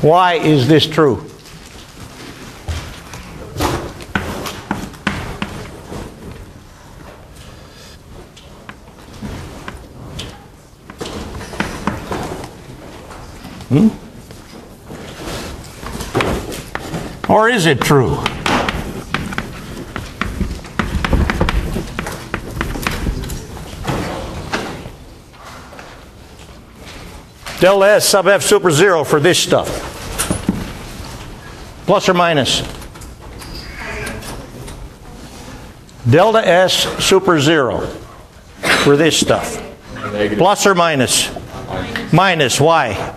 Why is this true? Or is it true? Delta S sub F super 0 for this stuff. Plus or minus? Delta S super 0 for this stuff. Negative. Plus or minus? Minus. Why?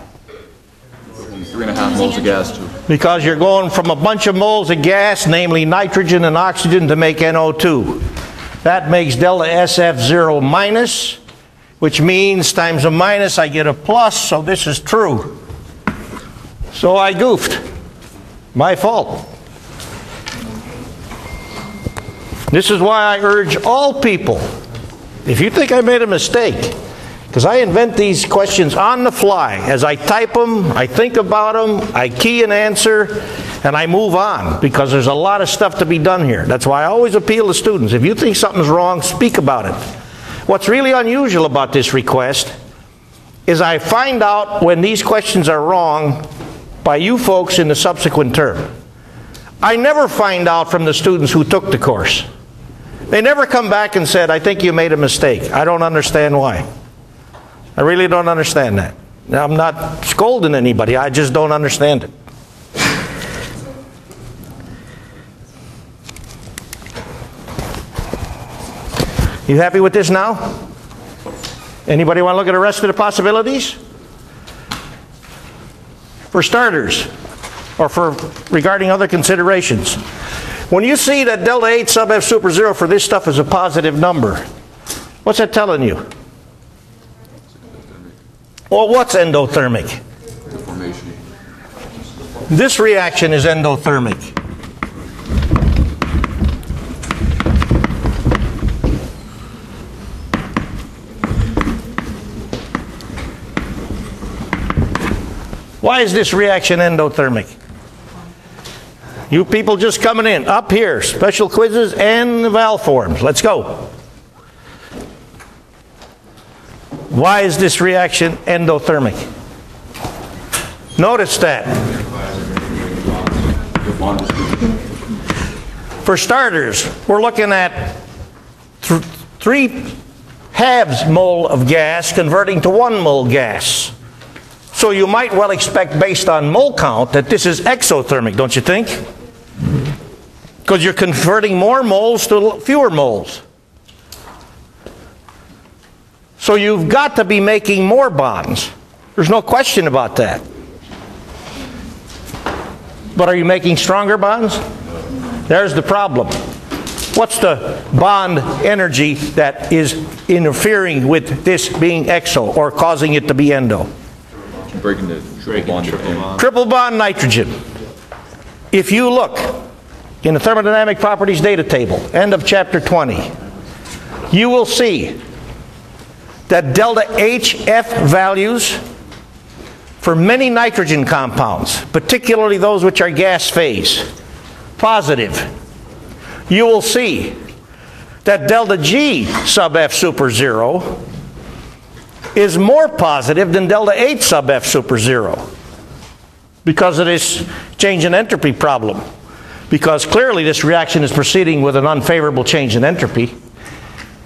3.5 moles of gas to. Because you're going from a bunch of moles of gas, namely nitrogen and oxygen, to make NO2. That makes delta SF0 minus, which means times a minus I get a plus, so this is true. So I goofed. My fault. This is why I urge all people, if you think I made a mistake, because I invent these questions on the fly. As I type them, I think about them, I key an answer, and I move on, because there's a lot of stuff to be done here. That's why I always appeal to students. If you think something's wrong, speak about it. What's really unusual about this request is I find out when these questions are wrong by you folks in the subsequent term. I never find out from the students who took the course. They never come back and said, I think you made a mistake. I don't understand why. I really don't understand that. Now, I'm not scolding anybody. I just don't understand it. You happy with this now? Anybody want to look at the rest of the possibilities? For starters, or for regarding other considerations, when you see that delta H sub F super 0 for this stuff is a positive number, what's that telling you? Well, what's endothermic? Deformation. This reaction is endothermic. Why is this reaction endothermic? You people just coming in, up here, special quizzes and the valve forms. Let's go. Why is this reaction endothermic? Notice that. For starters, we're looking at 3/2 mole of gas converting to 1 mole gas. So you might well expect, based on mole count, that this is exothermic, don't you think? Because you're converting more moles to fewer moles. So you've got to be making more bonds. There's no question about that. But are you making stronger bonds? There's the problem. What's the bond energy that is interfering with this being exo or causing it to be endo? Breaking the triple bond. Triple bond nitrogen. If you look in the thermodynamic properties data table, end of chapter 20, you will see that delta HF values for many nitrogen compounds, particularly those which are gas phase, positive. You will see that delta G sub F super 0 is more positive than delta H sub F super 0 because of this change in entropy problem. Because clearly this reaction is proceeding with an unfavorable change in entropy,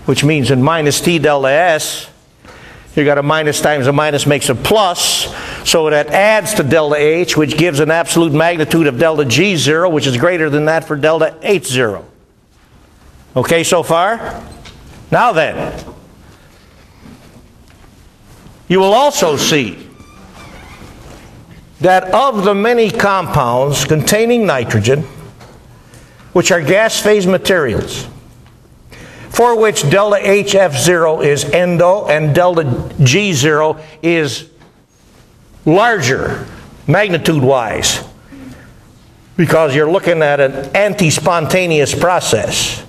which means in minus T delta S, you got a minus times a minus makes a plus, so that adds to delta H, which gives an absolute magnitude of delta G0, which is greater than that for delta H0. Okay so far? Now then, you will also see that of the many compounds containing nitrogen, which are gas phase materials, for which delta HF0 is endo and delta G0 is larger magnitude-wise, because you're looking at an anti-spontaneous process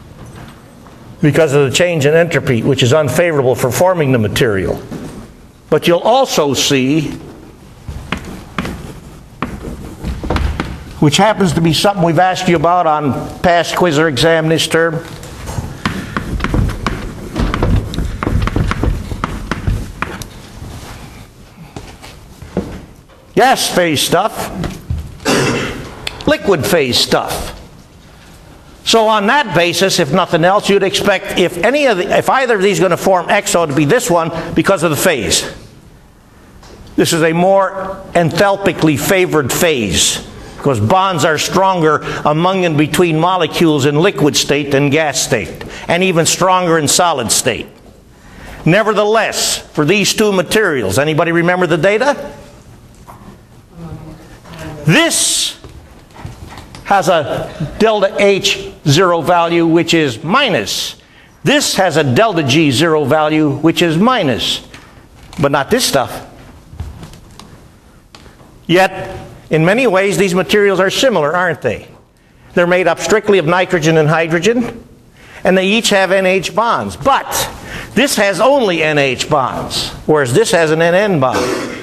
because of the change in entropy, which is unfavorable for forming the material. But you'll also see which happens to be something we've asked you about on past quiz or exam this term. Gas phase stuff, liquid phase stuff. So on that basis, if nothing else, you'd expect if either of these are going to form exo to be this one because of the phase. This is a more enthalpically favored phase because bonds are stronger among and between molecules in liquid state than gas state, and even stronger in solid state. Nevertheless, for these two materials, anybody remember the data? This has a delta H zero value which is minus. This has a delta G zero value which is minus. But not this stuff. Yet, in many ways, these materials are similar, aren't they? They're made up strictly of nitrogen and hydrogen, and they each have NH bonds. But this has only NH bonds, whereas this has an NN bond.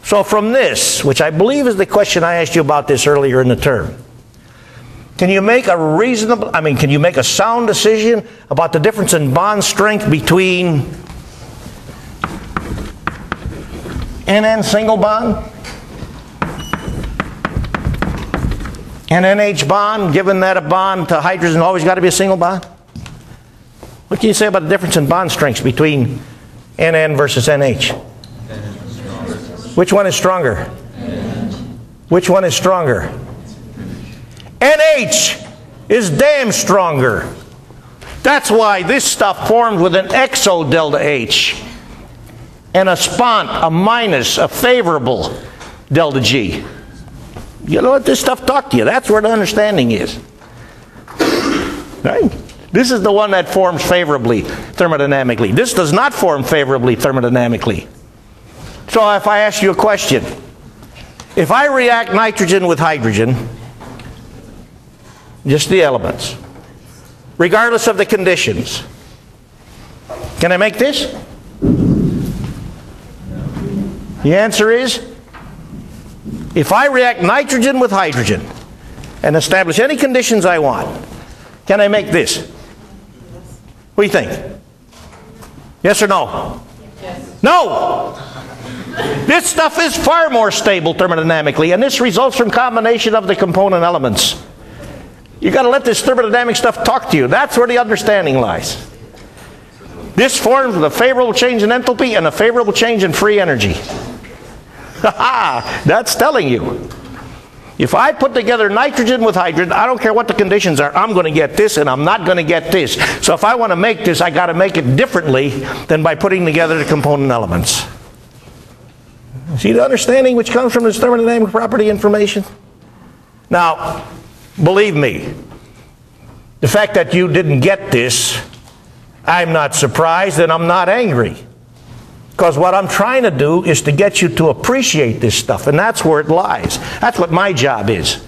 So from this, which I believe is the question I asked you about this earlier in the term, can you make a sound decision about the difference in bond strength between NN single bond and NH bond, given that a bond to hydrogen always got to be a single bond? What can you say about the difference in bond strengths between NN versus NH? Which one is stronger? Which one is stronger? NH is damn stronger. That's why this stuff forms with an exo delta H and a spont, a minus, a favorable delta G. You know what this stuff taught you? That's where the understanding is. Right? This is the one that forms favorably thermodynamically. This does not form favorably thermodynamically. So if I ask you a question, if I react nitrogen with hydrogen, just the elements, regardless of the conditions, can I make this? The answer is, if I react nitrogen with hydrogen and establish any conditions I want, can I make this? What do you think? Yes or no? Yes. No! This stuff is far more stable thermodynamically, and this results from combination of the component elements. You've got to let this thermodynamic stuff talk to you. That's where the understanding lies. This forms with a favorable change in enthalpy and a favorable change in free energy. That's telling you. If I put together nitrogen with hydrogen, I don't care what the conditions are, I'm going to get this and I'm not going to get this. So if I want to make this, I got to make it differently than by putting together the component elements. See the understanding which comes from this thermodynamic property information? Now, believe me, the fact that you didn't get this, I'm not surprised and I'm not angry. Because what I'm trying to do is to get you to appreciate this stuff, and that's where it lies. That's what my job is.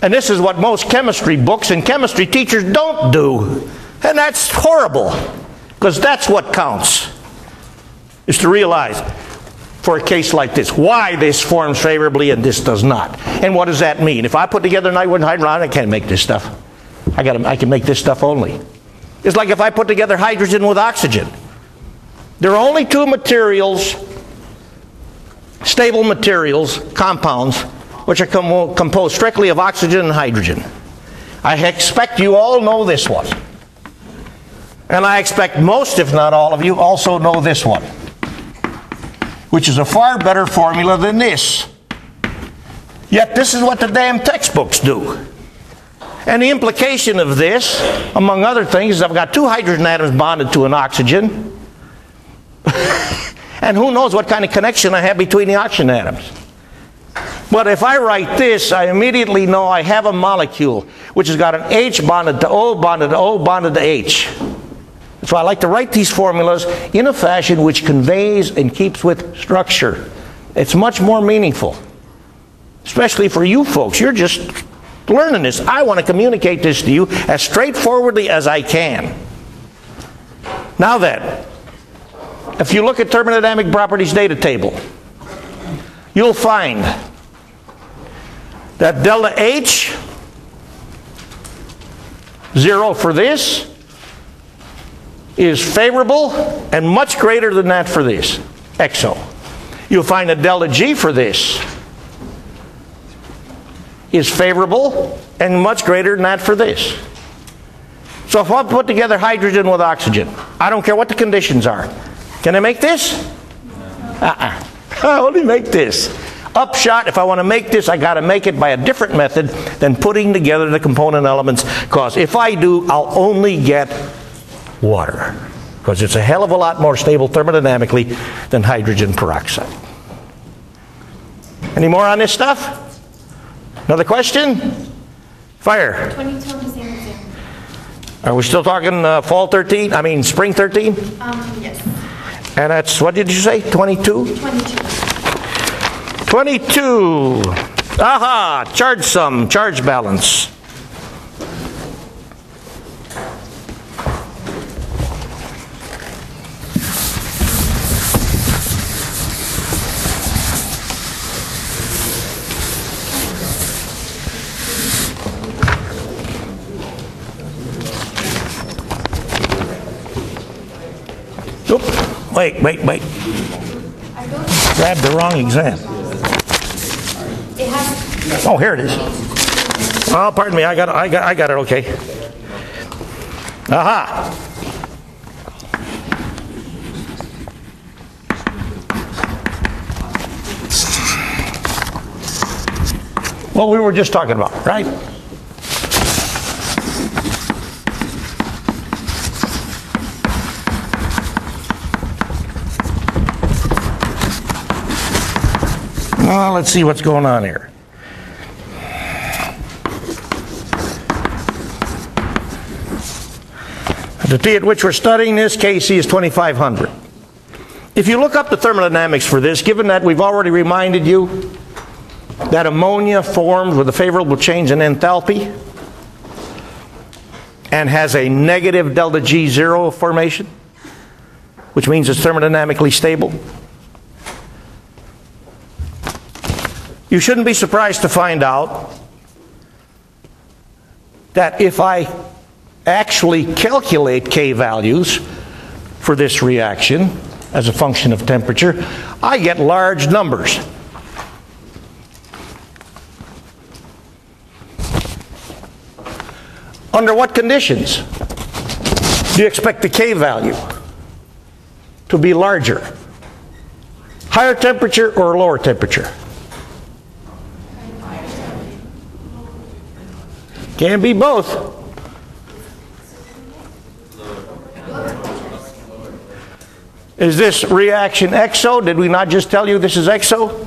And this is what most chemistry books and chemistry teachers don't do. And that's horrible, because that's what counts, is to realize, for a case like this, why this forms favorably and this does not. And what does that mean? If I put together nitrogen and hydrogen, I can't make this stuff. I can make this stuff only. It's like if I put together hydrogen with oxygen. There are only two materials, stable materials, compounds, which are composed strictly of oxygen and hydrogen. I expect you all know this one. And I expect most, if not all of you, also know this one, which is a far better formula than this. Yet this is what the damn textbooks do. And the implication of this, among other things, is I've got two hydrogen atoms bonded to an oxygen. And who knows what kind of connection I have between the oxygen atoms. But if I write this, I immediately know I have a molecule which has got an H bonded to O, bonded to O, bonded to H. So I like to write these formulas in a fashion which conveys and keeps with structure. It's much more meaningful. Especially for you folks. You're just learning this. I want to communicate this to you as straightforwardly as I can. Now then, if you look at thermodynamic properties data table, you'll find that delta H, 0 for this, is favorable and much greater than that for this, XO. You'll find that delta G for this is favorable and much greater than that for this. So if I put together hydrogen with oxygen, I don't care what the conditions are. Can I make this? I only make this. Upshot, if I want to make this, I got to make it by a different method than putting together the component elements, because if I do, I'll only get water, because it's a hell of a lot more stable thermodynamically than hydrogen peroxide. Any more on this stuff? Another question? Fire. 22 is the same. Are we still talking fall 13? I mean spring 13? Yes. And that's, what did you say, 22? 22. 22. Aha, charge sum, charge balance. Oop, wait. Grabbed the wrong exam. It has. Oh, here it is. Oh, pardon me. I got it. Okay. Aha. What we were just talking about, right? Well, let's see what's going on here. The T at which we're studying this, Kc is 2500. If you look up the thermodynamics for this, given that we've already reminded you that ammonia formed with a favorable change in enthalpy and has a negative delta G0 formation, which means it's thermodynamically stable, you shouldn't be surprised to find out that if I actually calculate K values for this reaction as a function of temperature, I get large numbers. Under what conditions do you expect the K value to be larger? Higher temperature or lower temperature? Can be both. Is this reaction XO? Did we not just tell you this is XO?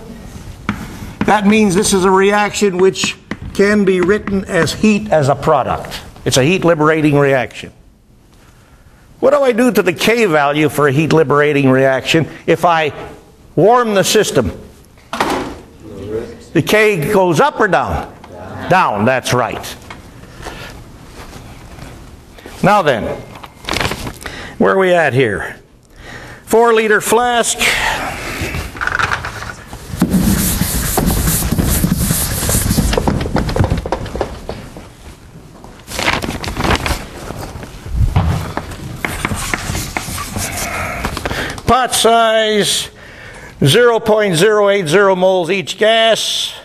That means this is a reaction which can be written as heat as a product. It's a heat liberating reaction. What do I do to the K value for a heat liberating reaction if I warm the system? The K goes up or down? Down, that's right. Now then, where are we at here? 4-liter flask. Pot size, 0.080 moles each gas.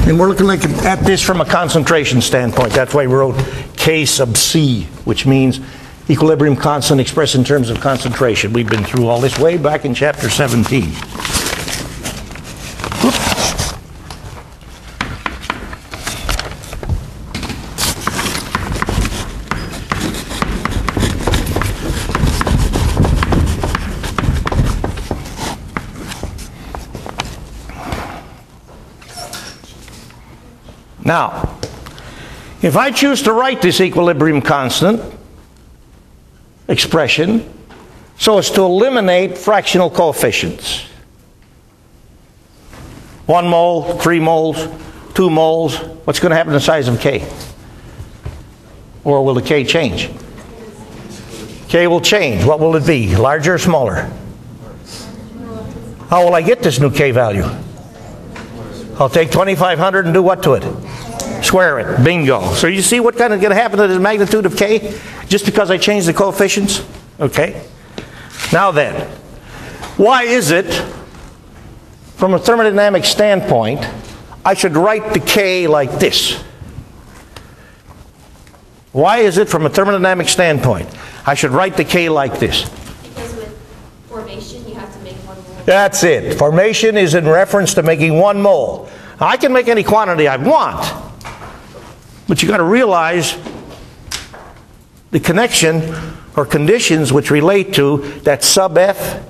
And we're looking at this from a concentration standpoint. That's why we wrote K sub C, which means equilibrium constant expressed in terms of concentration. We've been through all this way back in chapter 17. Oops. Now, if I choose to write this equilibrium constant expression so as to eliminate fractional coefficients, 1 mole, 3 moles, 2 moles, what's going to happen to the size of K? Or will the K change? K will change. What will it be? Larger or smaller? How will I get this new K value? I'll take 2,500 and do what to it? Square it. Bingo. So you see what kind of going to happen to the magnitude of K just because I changed the coefficients? Okay. Now then, why is it, from a thermodynamic standpoint, I should write the K like this? Why is it, from a thermodynamic standpoint, I should write the K like this? Because with formation, you have to make 1 mole. That's it. Formation is in reference to making 1 mole. Now, I can make any quantity I want, but you got to realize the connection or conditions which relate to that sub F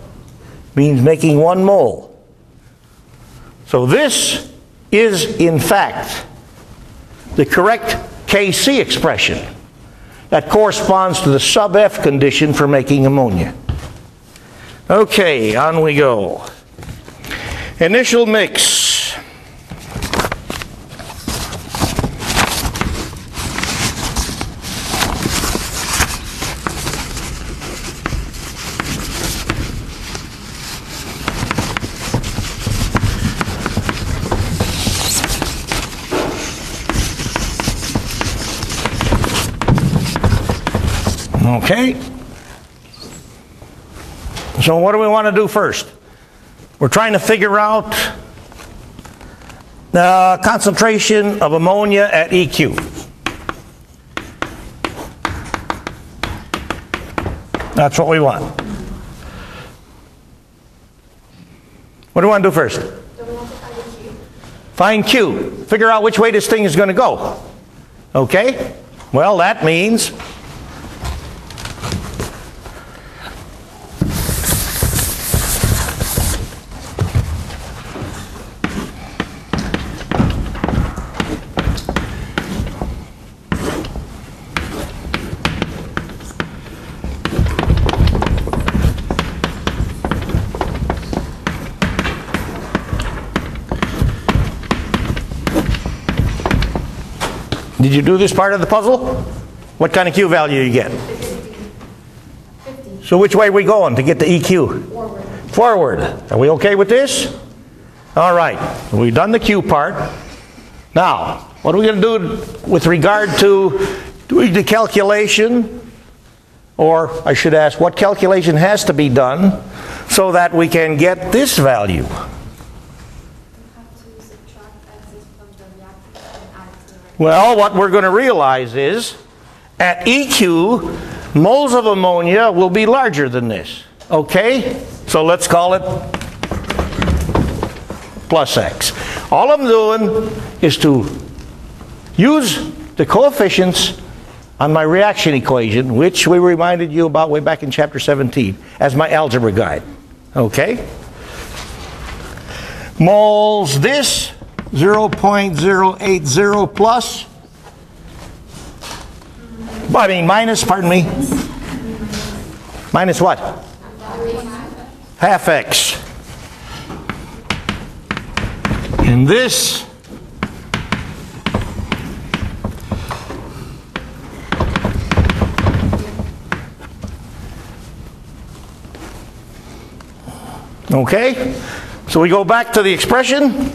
means making 1 mole. So this is, in fact, the correct Kc expression that corresponds to the sub F condition for making ammonia. Okay, on we go. Initial mix. Okay. So what do we want to do first? We're trying to figure out the concentration of ammonia at EQ. That's what we want. What do we want to do first? Don't we have to find a Q? Find Q. Figure out which way this thing is going to go. Okay? Well, that means did you do this part of the puzzle? What kind of Q value you get? 50. So which way are we going to get the EQ? Forward. Forward. Are we okay with this? All right. We've done the Q part. Now, what are we going to do with regard to doing the calculation? Or I should ask, what calculation has to be done so that we can get this value? You have to subtract X's from the reactant and add it to the right. Well, what we're going to realize is at EQ, moles of ammonia will be larger than this. Okay? So let's call it plus X. All I'm doing is to use the coefficients on my reaction equation, which we reminded you about way back in chapter 17, as my algebra guide. Okay? Moles this, 0.080 plus. I mean minus, pardon me. Minus what? Half X. And this okay? So we go back to the expression.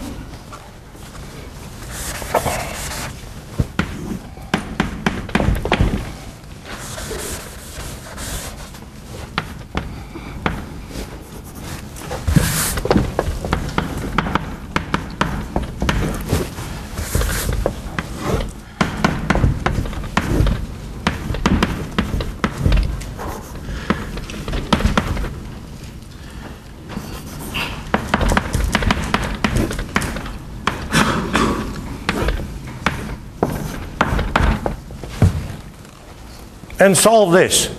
And solve this.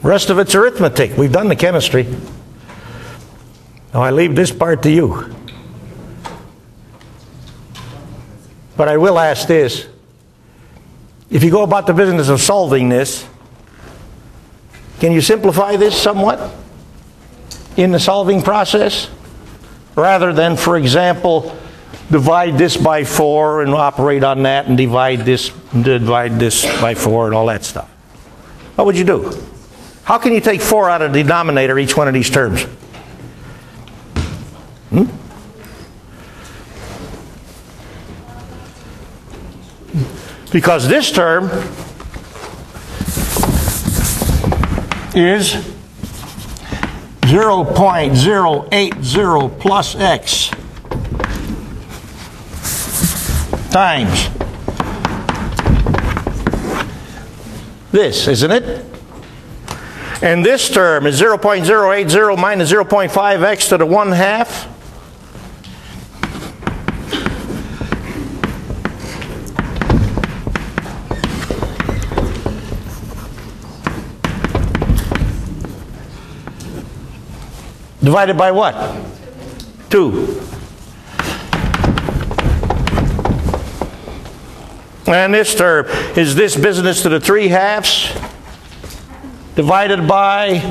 Rest of it's arithmetic. We've done the chemistry. Now I leave this part to you. But I will ask this. If you go about the business of solving this, can you simplify this somewhat in the solving process? Rather than, for example, divide this by 4 and operate on that and divide this by 4 and all that stuff. What would you do? How can you take 4 out of the denominator each one of these terms? Because this term is 0.080 plus x times this, isn't it? And this term is 0.080 minus 0.5x to the 1/2. Divided by what? 2. And this term is this business to the 3/2 divided by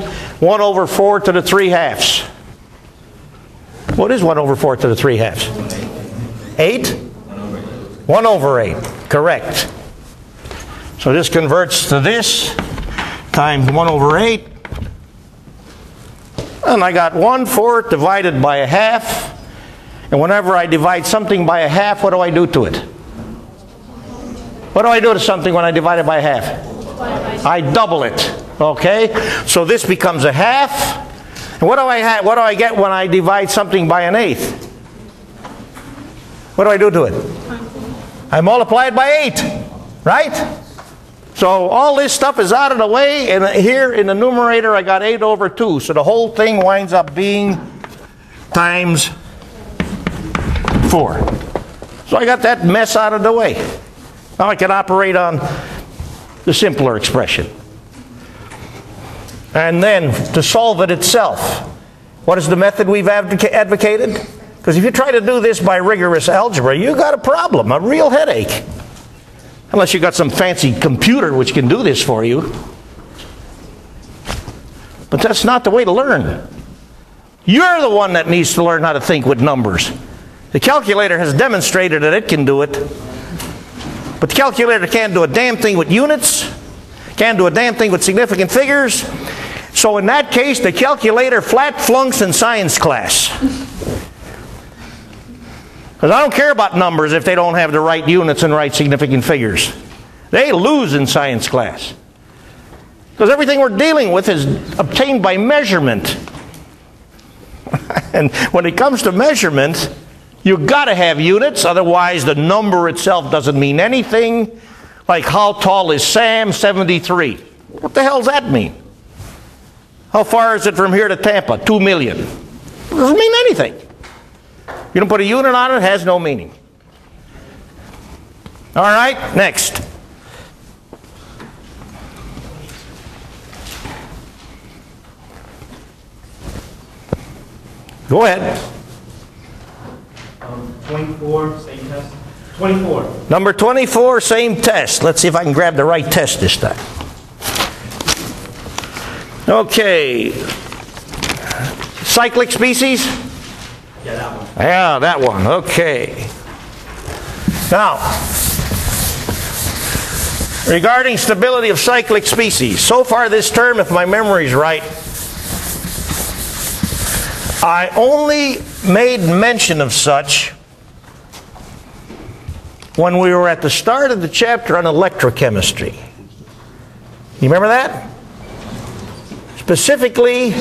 1/4 to the 3/2. What is 1/4 to the 3/2? 8? 1/8. Correct. So this converts to this times 1/8. And I got 1/4 divided by 1/2. And whenever I divide something by 1/2, what do I do to it? What do I do to something when I divide it by 1/2? I double it. Okay? So this becomes 1/2. And what do I get when I divide something by 1/8? What do I do to it? I multiply it by 8. Right? So all this stuff is out of the way, and here in the numerator I got 8/2. So the whole thing winds up being times 4. So I got that mess out of the way. Now I can operate on the simpler expression. And then to solve it itself, what is the method we've advocated? Because if you try to do this by rigorous algebra, you got a problem, a real headache. Unless you got some fancy computer which can do this for you. But that's not the way to learn. You're the one that needs to learn how to think with numbers. The calculator has demonstrated that it can do it. But the calculator can't do a damn thing with units, can't do a damn thing with significant figures. So in that case, the calculator flat flunks in science class. Because I don't care about numbers if they don't have the right units and right significant figures. They lose in science class. Because everything we're dealing with is obtained by measurement. And when it comes to measurement, you've got to have units, otherwise the number itself doesn't mean anything. Like, how tall is Sam? 73. What the hell does that mean? How far is it from here to Tampa? 2 million. It doesn't mean anything. You don't put a unit on it, it has no meaning. All right, next. Go ahead. 24, same test. 24. Number 24, same test. Let's see if I can grab the right test this time. Okay. Cyclic species? Yeah, that one. Yeah, that one. Okay. Now, regarding stability of cyclic species, so far this term, if my memory's right, I only made mention of such when we were at the start of the chapter on electrochemistry. You remember that? Specifically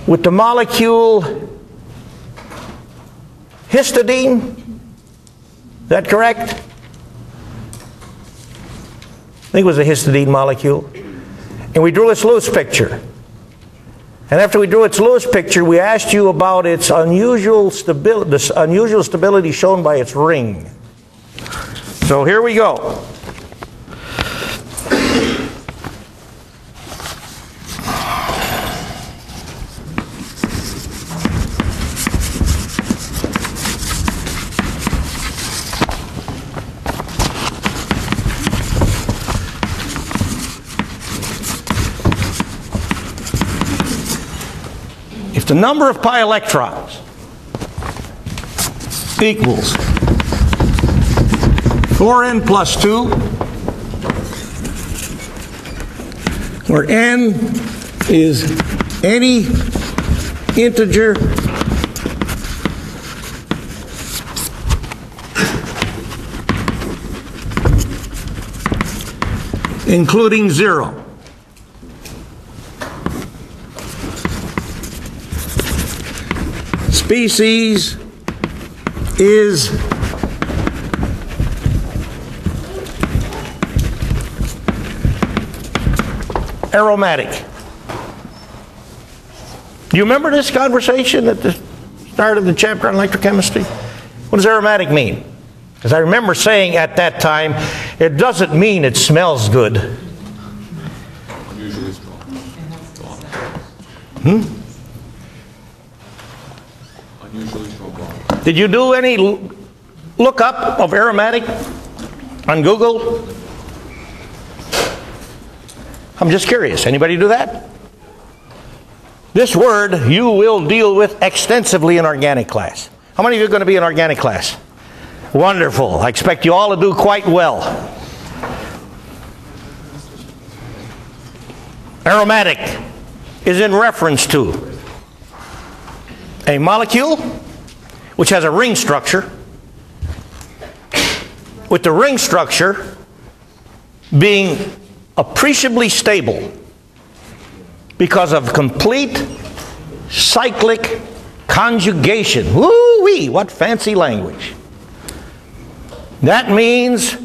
with the molecule histidine. Is that correct? I think it was a histidine molecule. And we drew its Lewis picture. And after we drew its Lewis picture, we asked you about its unusual stability shown by its ring. So here we go. If the number of pi electrons equals 4n plus 2, where n is any integer including 0. Species is aromatic. Do you remember this conversation at the start of the chapter on electrochemistry? What does aromatic mean? Because I remember saying at that time, it doesn't mean it smells good. Unusually strong. Unusually strong bond. Did you do any lookup of aromatic on Google? I'm just curious. Anybody do that? This word you will deal with extensively in organic class. How many of you are going to be in organic class? Wonderful. I expect you all to do quite well. Aromatic is in reference to a molecule which has a ring structure, with the ring structure being appreciably stable because of complete cyclic conjugation. Woo-wee, what fancy language. That means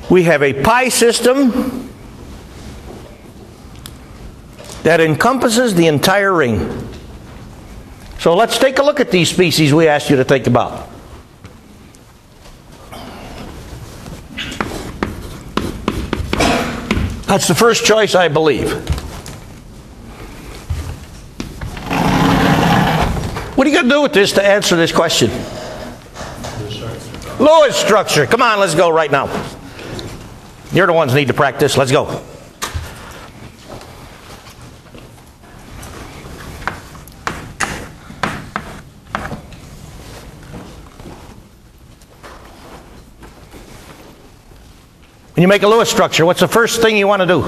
we have a pi system that encompasses the entire ring. So let's take a look at these species we asked you to think about. That's the first choice, I believe. What are you going to do with this to answer this question? Lewis structure. Come on, let's go right now. You're the ones who need to practice. Let's go. When you make a Lewis structure, what's the first thing you want to do?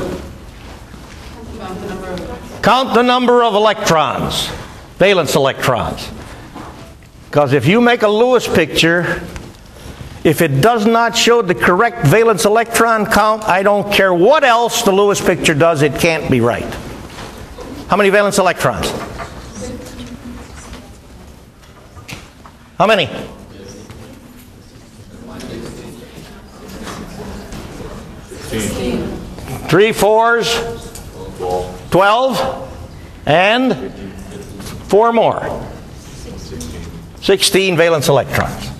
Count the number of electrons, valence electrons. Because if you make a Lewis picture, if it does not show the correct valence electron count, I don't care what else the Lewis picture does, it can't be right. How many valence electrons? How many? 3 4s, 12, and 4 more. 16 valence electrons.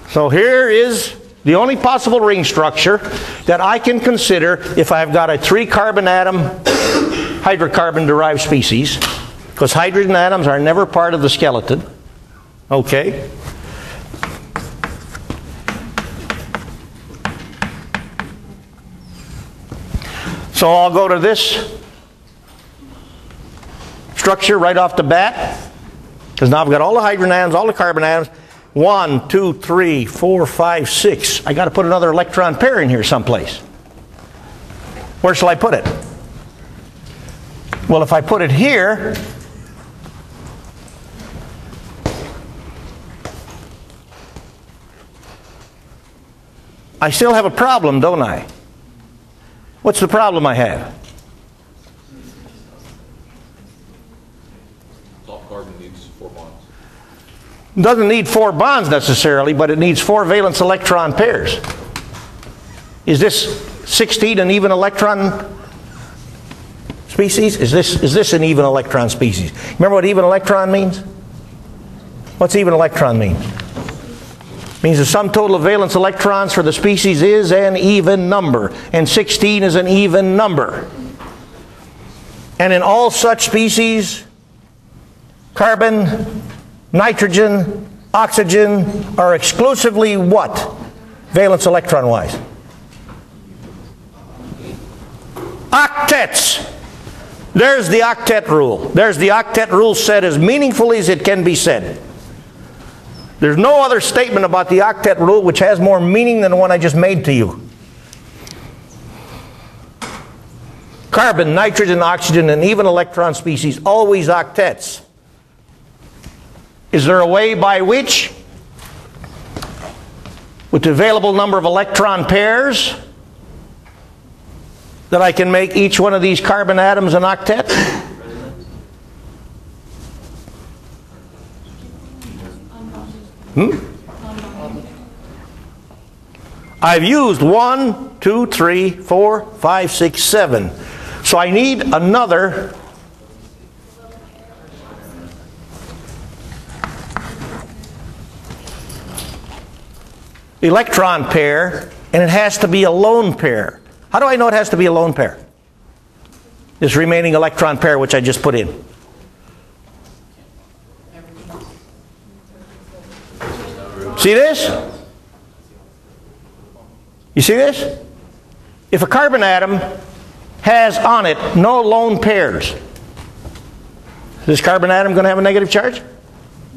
So here is the only possible ring structure that I can consider if I've got a 3-carbon atom hydrocarbon-derived species, because hydrogen atoms are never part of the skeleton. Okay? So I'll go to this structure right off the bat, because now I've got all the hydrogen atoms, all the carbon atoms. 1, 2, 3, 4, 5, 6. I got to put another electron pair in here someplace. Where shall I put it? Well, if I put it here, I still have a problem, don't I? What's the problem I have? Top carbon needs 4 bonds. It doesn't need 4 bonds necessarily, but it needs 4 valence electron pairs. Is this 16 an even electron species? Is this an even electron species? Remember what even electron means? What's even electron mean? It means the sum total of valence electrons for the species is an even number, and 16 is an even number. And in all such species, carbon, nitrogen, oxygen are exclusively what? Valence electron-wise? Octets. There's the octet rule. There's the octet rule said as meaningfully as it can be said. There's no other statement about the octet rule which has more meaning than the one I just made to you. Carbon, nitrogen, oxygen, and even electron species, always octets. Is there a way by which, with the available number of electron pairs, that I can make each one of these carbon atoms an octet? I've used 1, 2, 3, 4, 5, 6, 7. So I need another electron pair, and it has to be a lone pair. How do I know it has to be a lone pair? This remaining electron pair which I just put in. See this? You see this? If a carbon atom has on it no lone pairs, is this carbon atom going to have a negative charge?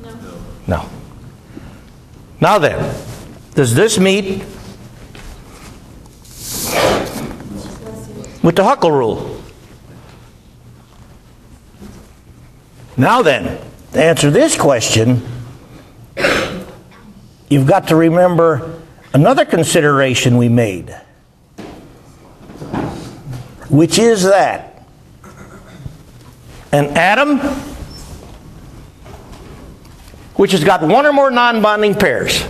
No. No. Now then, does this meet with the Huckel rule? Now then, to answer this question, you've got to remember another consideration we made, which is that an atom which has got one or more non-bonding pairs.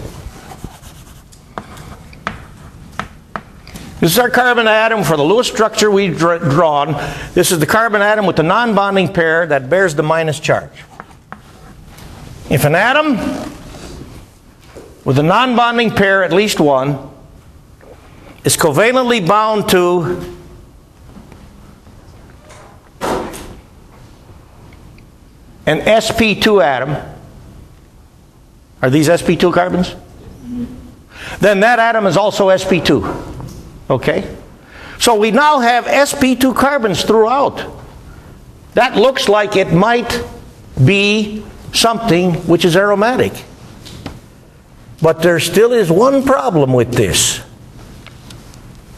This is our carbon atom for the Lewis structure we've drawn. This is the carbon atom with the non-bonding pair that bears the minus charge. If an atom with a non-bonding pair, at least one, is covalently bound to an sp2 atom, are these sp2 carbons? Then that atom is also sp2. Okay? So we now have sp2 carbons throughout. That looks like it might be something which is aromatic. But there still is one problem with this.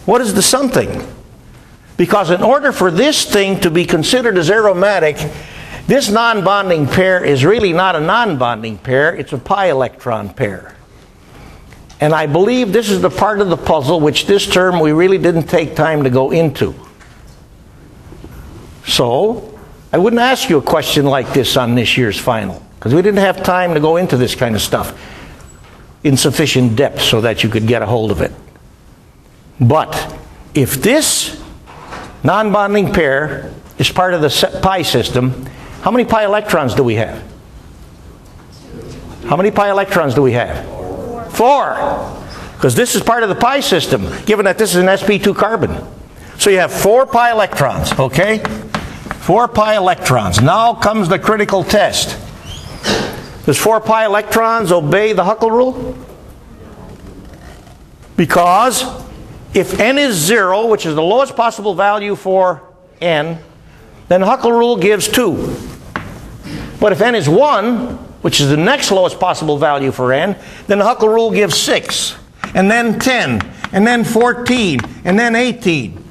What is the something? Because in order for this thing to be considered as aromatic, this non-bonding pair is really not a non-bonding pair, it's a pi electron pair. And I believe this is the part of the puzzle which this term we really didn't take time to go into. So, I wouldn't ask you a question like this on this year's final, because we didn't have time to go into this kind of stuff in sufficient depth so that you could get a hold of it. But if this non-bonding pair is part of the pi system, how many pi electrons do we have? How many pi electrons do we have? 4. Because this is part of the pi system, given that this is an sp2 carbon. So you have 4 pi electrons, okay? 4 pi electrons. Now comes the critical test. Does 4 pi electrons obey the Huckel rule? Because if n is 0, which is the lowest possible value for n, then the Huckel rule gives 2. But if n is 1, which is the next lowest possible value for n, then the Huckel rule gives 6, and then 10, and then 14, and then 18.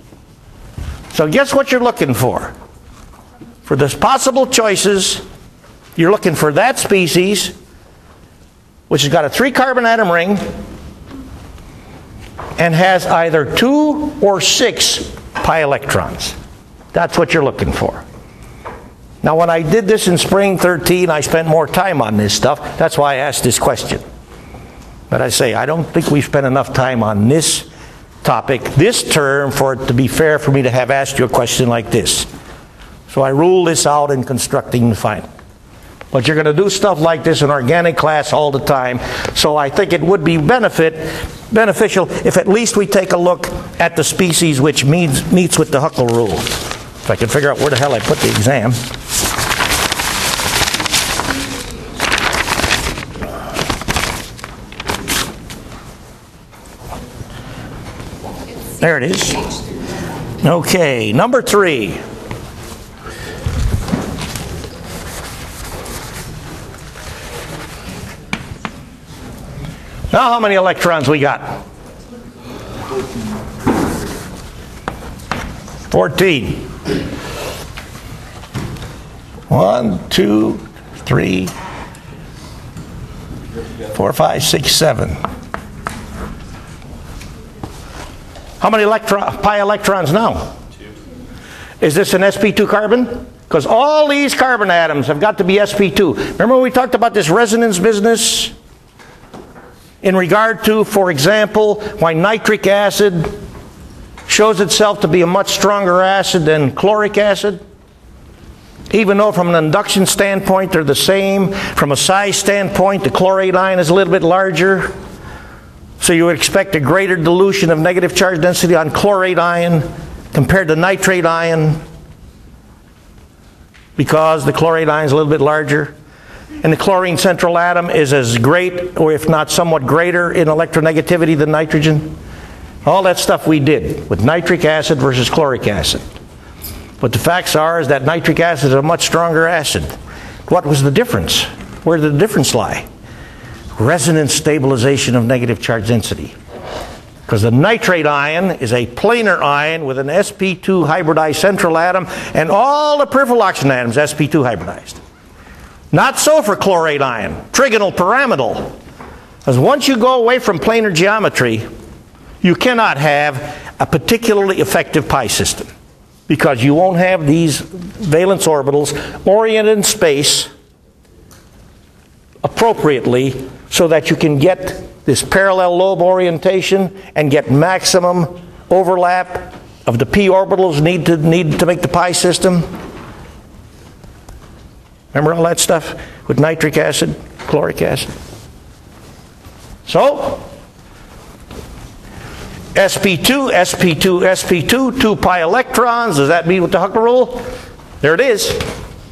So guess what you're looking for? For the possible choices, you're looking for that species, which has got a 3-carbon atom ring, and has either 2 or 6 pi electrons. That's what you're looking for. Now when I did this in spring 13, I spent more time on this stuff. That's why I asked this question. But I say, I don't think we've spent enough time on this topic, this term, for it to be fair for me to have asked you a question like this. So I rule this out in constructing the final. But you're going to do stuff like this in organic class all the time, so I think it would be beneficial if at least we take a look at the species which meets with the Huckel rule. If I can figure out where the hell I put the exam. There it is. Okay, number 3. Now how many electrons we got? 14. 1, 2, 3, 4, 5, 6, 7. How many pi electrons now? 2. Is this an sp2 carbon? Because all these carbon atoms have got to be sp2. Remember when we talked about this resonance business? In regard to, for example, why nitric acid shows itself to be a much stronger acid than chloric acid? Even though from an induction standpoint they're the same, from a size standpoint the chlorate ion is a little bit larger. So you would expect a greater dilution of negative charge density on chlorate ion compared to nitrate ion because the chlorate ion is a little bit larger. And the chlorine central atom is as great, or if not somewhat greater, in electronegativity than nitrogen. All that stuff we did with nitric acid versus chloric acid. But the facts are is that nitric acid is a much stronger acid. What was the difference? Where did the difference lie? Resonance stabilization of negative charge density. Because the nitrate ion is a planar ion with an sp2 hybridized central atom and all the peripheral oxygen atoms sp2 hybridized. Not so for chlorate ion, trigonal pyramidal. Because once you go away from planar geometry, you cannot have a particularly effective pi system. Because you won't have these valence orbitals oriented in space appropriately so that you can get this parallel lobe orientation and get maximum overlap of the p orbitals needed to make the pi system. Remember all that stuff with nitric acid, chloric acid? So, sp2, sp2, sp2, 2 pi electrons. Does that mean with the Huckel rule? There it is.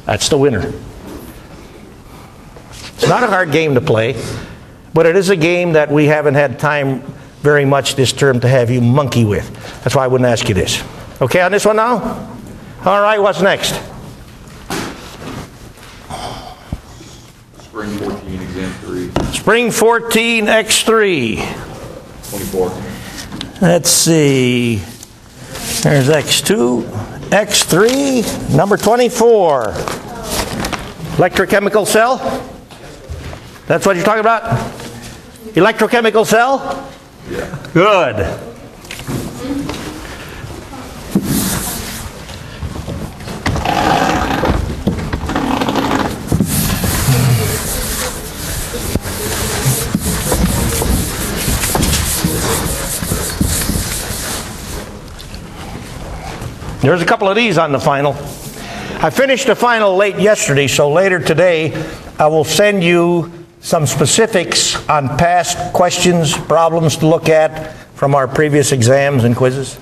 That's the winner. It's not a hard game to play, but it is a game that we haven't had time very much this term to have you monkey with. That's why I wouldn't ask you this. Okay on this one now? All right, what's next? Spring 14, exam 3. Spring 14, X3. 24. Let's see. There's X2, X3, number 24. Electrochemical cell? That's what you're talking about? Electrochemical cell? Yeah. Good. There's a couple of these on the final. I finished the final late yesterday, so later today I will send you some specifics on past questions, problems to look at from our previous exams and quizzes.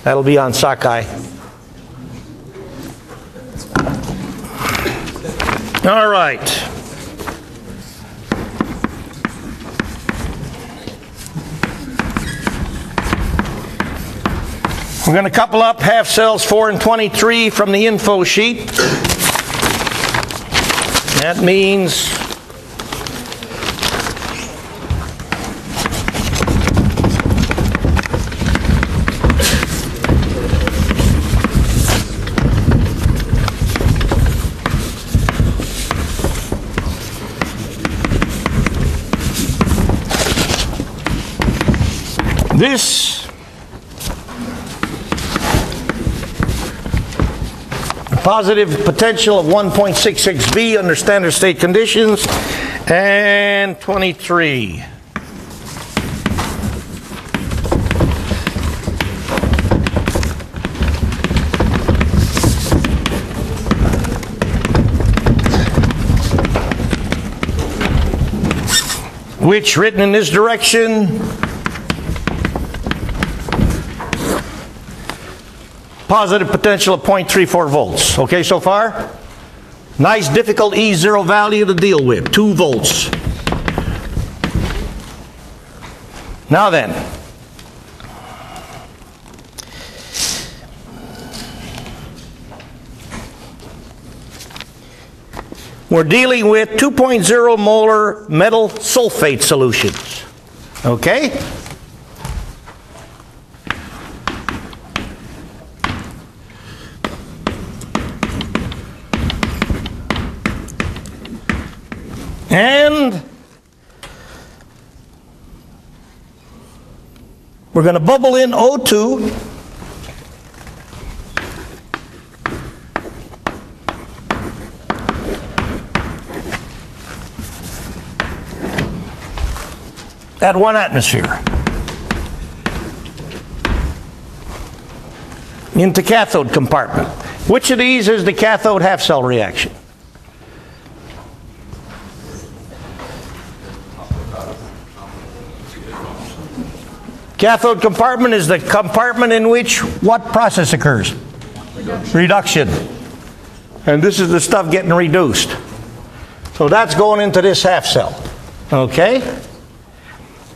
That'll be on Sakai. All right. We're going to couple up half cells 4 and 23 from the info sheet. That means this positive potential of 1.66 V under standard state conditions, and 23. Which, written in this direction, positive potential of 0.34 volts. Okay so far? Nice difficult E0 value to deal with, 2 volts. Now then, we're dealing with 2.0 molar metal sulfate solutions. Okay? And we're going to bubble in O2. At 1 atmosphere. Into cathode compartment. Which of these is the cathode half-cell reaction? Cathode compartment is the compartment in which what process occurs? Reduction. And this is the stuff getting reduced. So that's going into this half cell. Okay?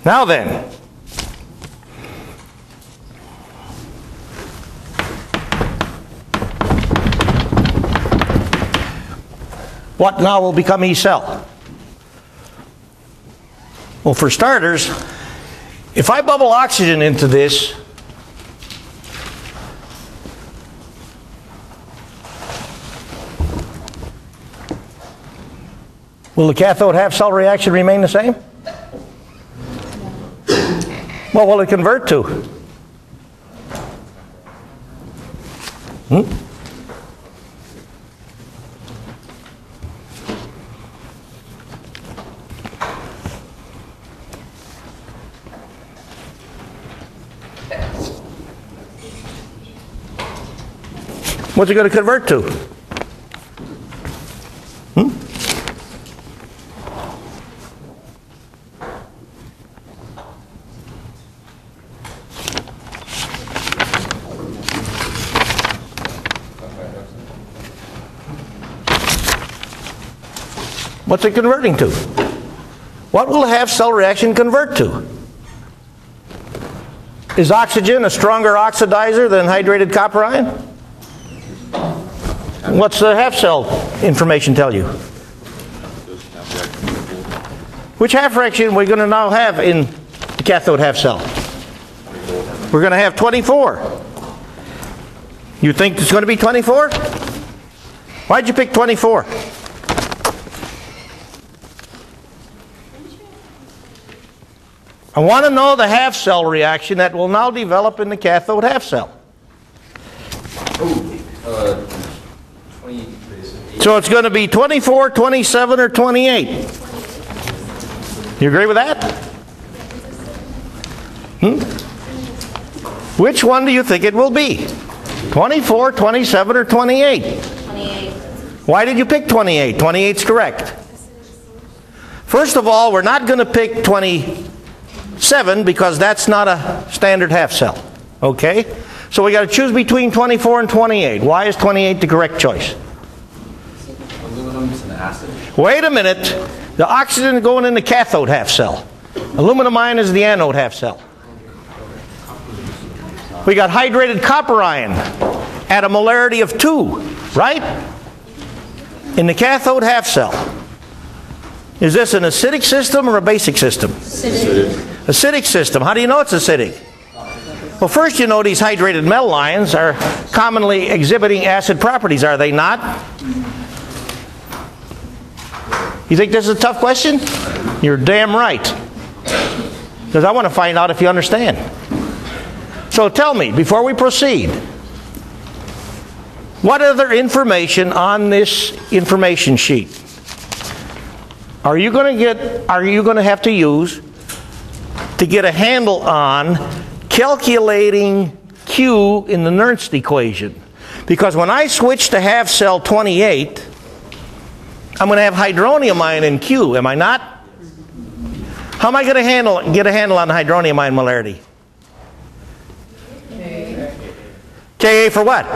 Now then, what now will become E cell? Well, for starters, if I bubble oxygen into this, will the cathode half-cell reaction remain the same? What will it convert to? What's it going to convert to? What's it converting to? What will a half-cell reaction convert to? Is oxygen a stronger oxidizer than hydrated copper ion? What's the half-cell information tell you? Which half fraction are we going to now have in the cathode half-cell? We're going to have 24. You think it's going to be 24? Why'd you pick 24? I want to know the half-cell reaction that will now develop in the cathode half-cell. So it's going to be 24, 27, or 28. You agree with that? Which one do you think it will be? 24, 27, or 28? 28. Why did you pick 28? 28 is correct. First of all, we're not going to pick 27 because that's not a standard half cell. Okay? So we got to choose between 24 and 28. Why is 28 the correct choice? Aluminum is an acid. Wait a minute. The oxygen is going in the cathode half cell. Aluminum ion is the anode half cell. We got hydrated copper ion at a molarity of 2, right? In the cathode half cell. Is this an acidic system or a basic system? Acidic. Acidic system. How do you know it's acidic? Well, first you know these hydrated metal ions are commonly exhibiting acid properties, are they not? You think this is a tough question? You're damn right. Because I want to find out if you understand. So tell me, before we proceed, what other information on this information sheet are you going to have to use to get a handle on calculating Q in the Nernst equation? Because when I switch to half cell 28, I'm going to have hydronium ion in Q, am I not? How am I going to get a handle on the hydronium ion molarity? Ka for what?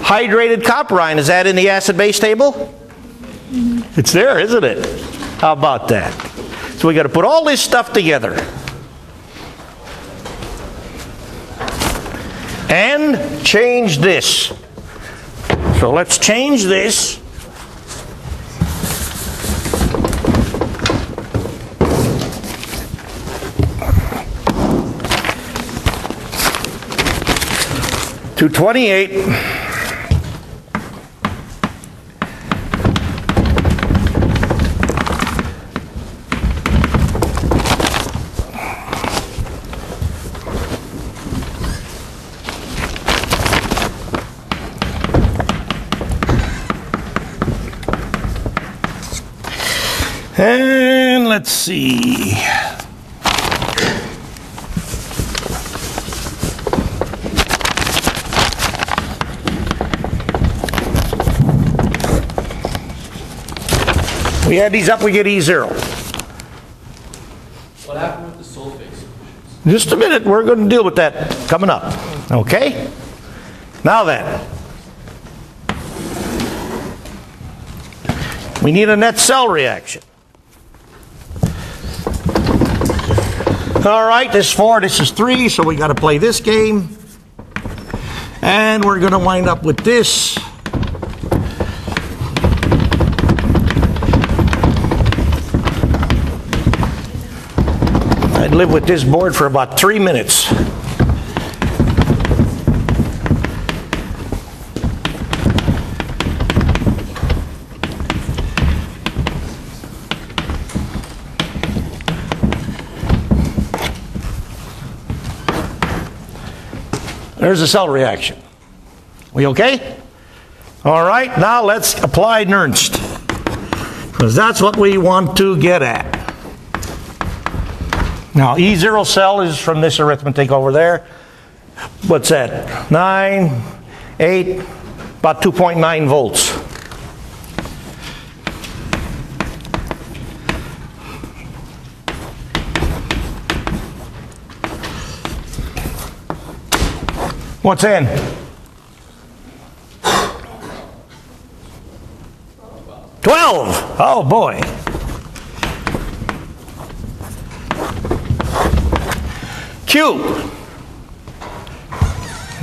Hydrated copper ion. Is that in the acid-base table? It's there, isn't it? How about that? So we got to put all this stuff together. And change this. So let's change this. To 28. And let's see. We add these up, we get E0. What happened with the sulfate solutions? Just a minute, we're going to deal with that coming up. Okay? Now then, we need a net cell reaction. All right, this is 4, this is 3, so we got to play this game. And we're going to wind up with this. I'd live with this board for about 3 minutes. There's a cell reaction. We okay? All right, now let's apply Nernst, because that's what we want to get at. Now, E0 cell is from this arithmetic over there. What's that? 9, 8, about 2.9 volts. What's in? 12. Oh boy. Q.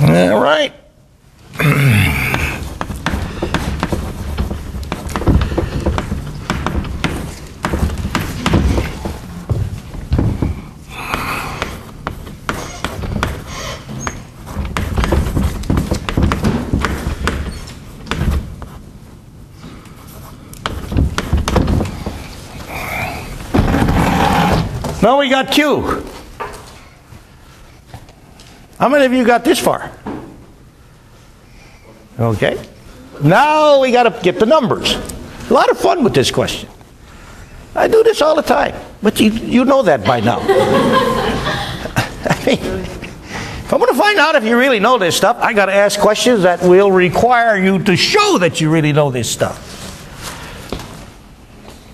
All right. Now we got Q. How many of you got this far? Okay. Now we got to get the numbers. A lot of fun with this question. I do this all the time, but you know that by now. I mean, if I'm going to find out if you really know this stuff, I got to ask questions that will require you to show that you really know this stuff.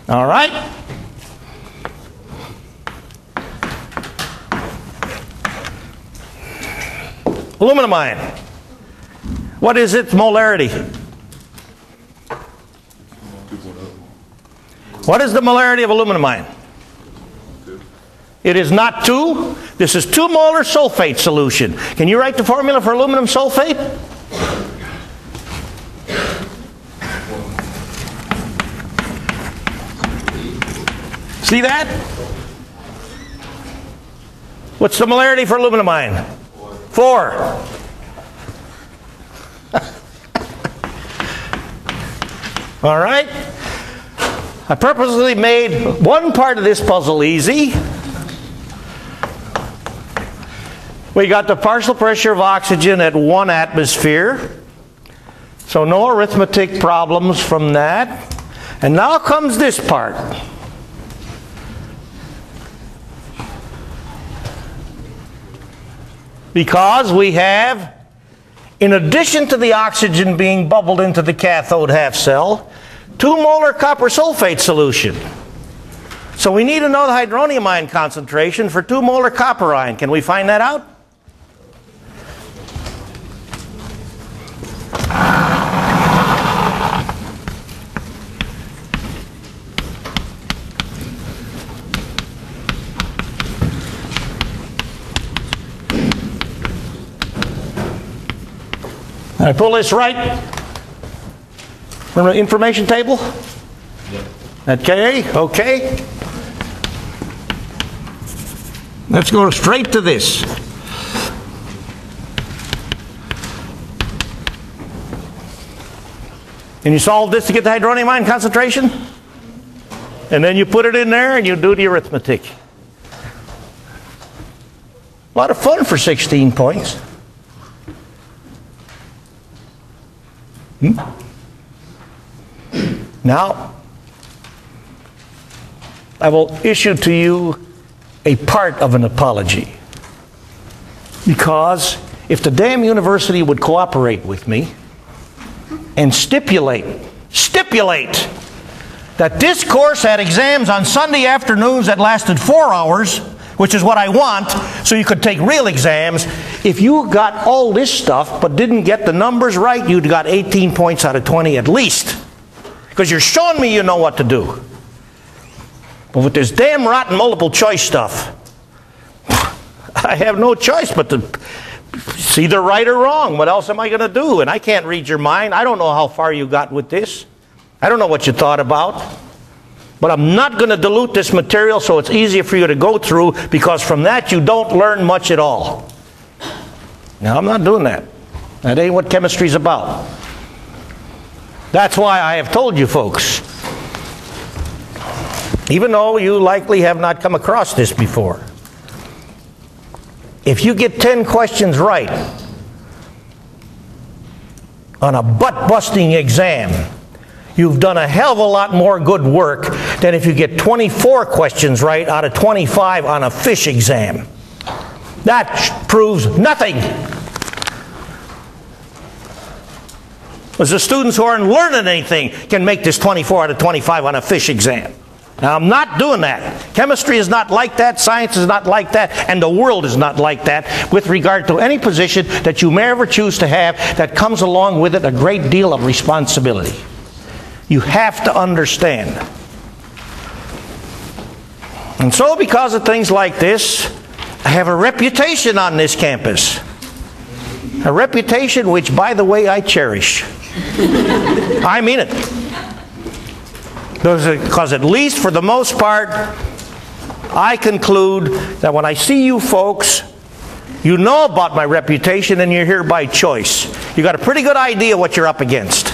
All right? Aluminum ion. What is its molarity? What is the molarity of aluminum ion? It is not 2. This is 2 molar sulfate solution. Can you write the formula for aluminum sulfate? See that? What's the molarity for aluminum ion? 4. All right. I purposely made one part of this puzzle easy. We got the partial pressure of oxygen at 1 atmosphere. So no arithmetic problems from that. And now comes this part. Because we have, in addition to the oxygen being bubbled into the cathode half cell, 2 molar copper sulfate solution. So we need to know the hydronium ion concentration for 2 molar copper ion. Can we find that out? I pull this right, Remember the information table? Okay, okay. Let's go straight to this. And you solve this to get the hydronium ion concentration? And then you put it in there and you do the arithmetic. A lot of fun for 16 points. Now, I will issue to you a part of an apology. Because if the damn university would cooperate with me and stipulate that this course had exams on Sunday afternoons that lasted 4 hours, which is what I want, so you could take real exams. If you got all this stuff but didn't get the numbers right, you'd got 18 points out of 20 at least. Because you're showing me you know what to do. But with this damn rotten multiple choice stuff, I have no choice but to... It's either right or wrong. What else am I going to do? And I can't read your mind. I don't know how far you got with this. I don't know what you thought about. But I'm not going to dilute this material so it's easier for you to go through, because from that you don't learn much at all. Now, I'm not doing that. That ain't what chemistry's about. That's why I have told you folks, even though you likely have not come across this before, if you get 10 questions right on a butt-busting exam, you've done a hell of a lot more good work than if you get 24 questions right out of 25 on a fish exam. That proves nothing. Because the students who aren't learning anything can make this 24 out of 25 on a fish exam. Now, I'm not doing that. Chemistry is not like that, science is not like that, and the world is not like that with regard to any position that you may ever choose to have that comes along with it a great deal of responsibility. You have to understand. And so, because of things like this, I have a reputation on this campus. A reputation which, by the way, I cherish. I mean it. Because at least for the most part, I conclude that when I see you folks, you know about my reputation and you're here by choice. You got a pretty good idea what you're up against.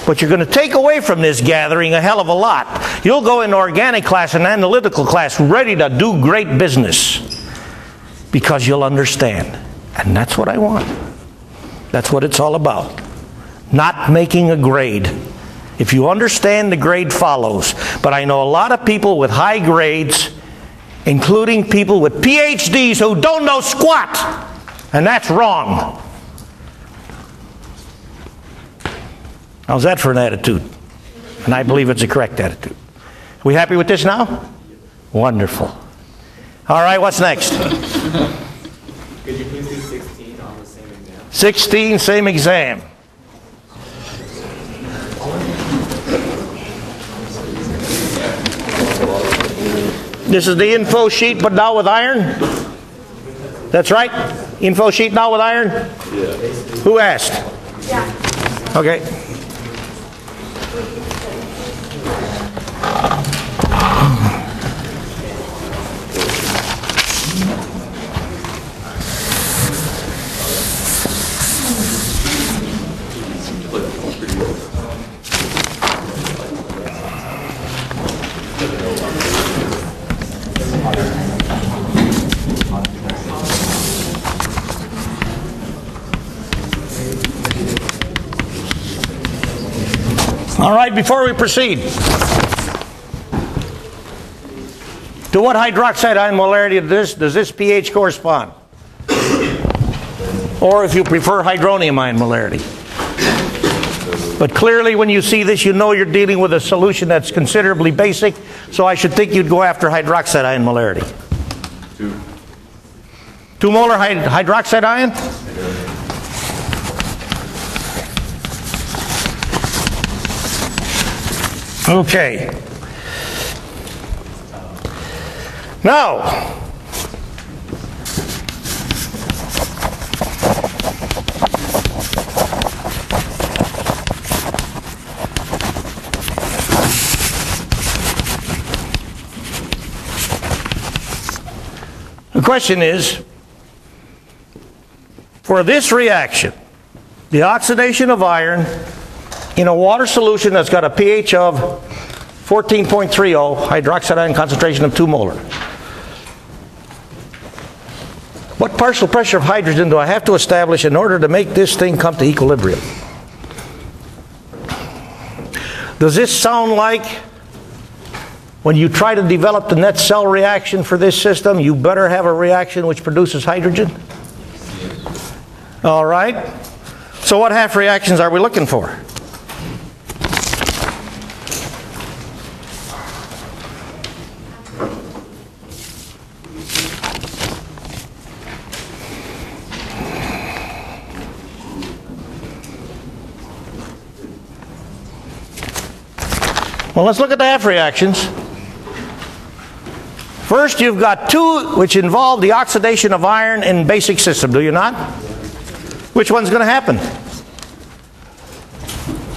But you're going to take away from this gathering a hell of a lot. You'll go into organic class and analytical class ready to do great business. Because you'll understand. And that's what I want. That's what it's all about. Not making a grade. If you understand, the grade follows. But I know a lot of people with high grades, including people with PhDs who don't know squat. And that's wrong. How's that for an attitude? And I believe it's a correct attitude. We happy with this now? Wonderful. All right, what's next? Could you please do 16 on the same exam? 16, same exam. This is the info sheet, but now with iron? That's right? Info sheet now with iron? Yeah. Who asked? Yeah. Okay. All right, before we proceed, to what hydroxide ion molarity does this pH correspond? Or if you prefer, hydronium ion molarity. But clearly when you see this, you know you're dealing with a solution that's considerably basic, so I should think you'd go after hydroxide ion molarity. 2 molar hydroxide ion? Okay. Now, question is, for this reaction, the oxidation of iron in a water solution that's got a pH of 14.30, hydroxide ion concentration of 2 molar. What partial pressure of hydrogen do I have to establish in order to make this thing come to equilibrium? Does this sound like when you try to develop the net cell reaction for this system, you better have a reaction which produces hydrogen? All right. So what half reactions are we looking for? Well, let's look at the half reactions. First, you've got two which involve the oxidation of iron in basic system, do you not? Which one's going to happen?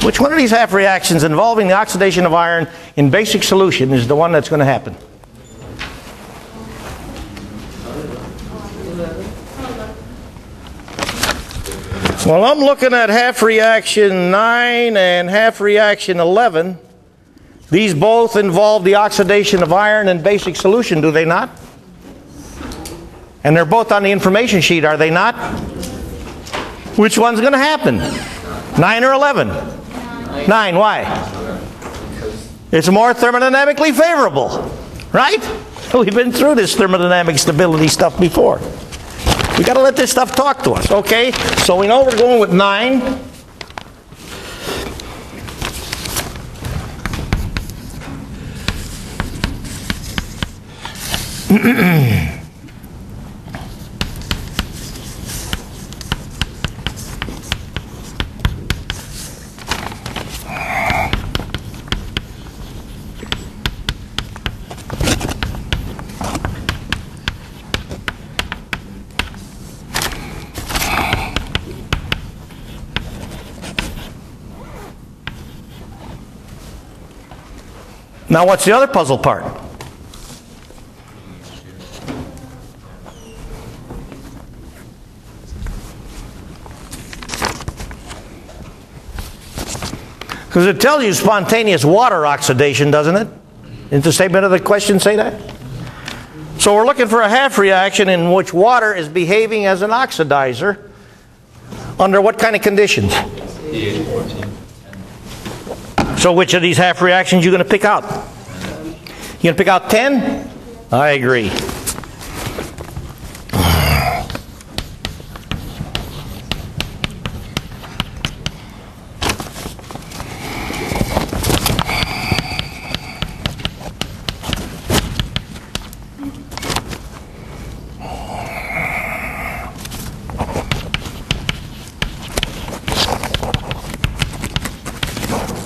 Which one of these half reactions involving the oxidation of iron in basic solution is the one that's going to happen? Well, I'm looking at half reaction 9 and half reaction 11. These both involve the oxidation of iron in basic solution, do they not? And they're both on the information sheet, are they not? Which one's going to happen? 9 or 11? 9, why? It's more thermodynamically favorable, right? We've been through this thermodynamic stability stuff before. We got to let this stuff talk to us, okay? So we know we're going with 9. Now what's the other puzzle part? Because it tells you spontaneous water oxidation, doesn't it? Didn't the statement of the question say that? So we're looking for a half reaction in which water is behaving as an oxidizer under what kind of conditions? pH 14. So which of these half reactions are you going to pick out? You going to pick out 10? I agree.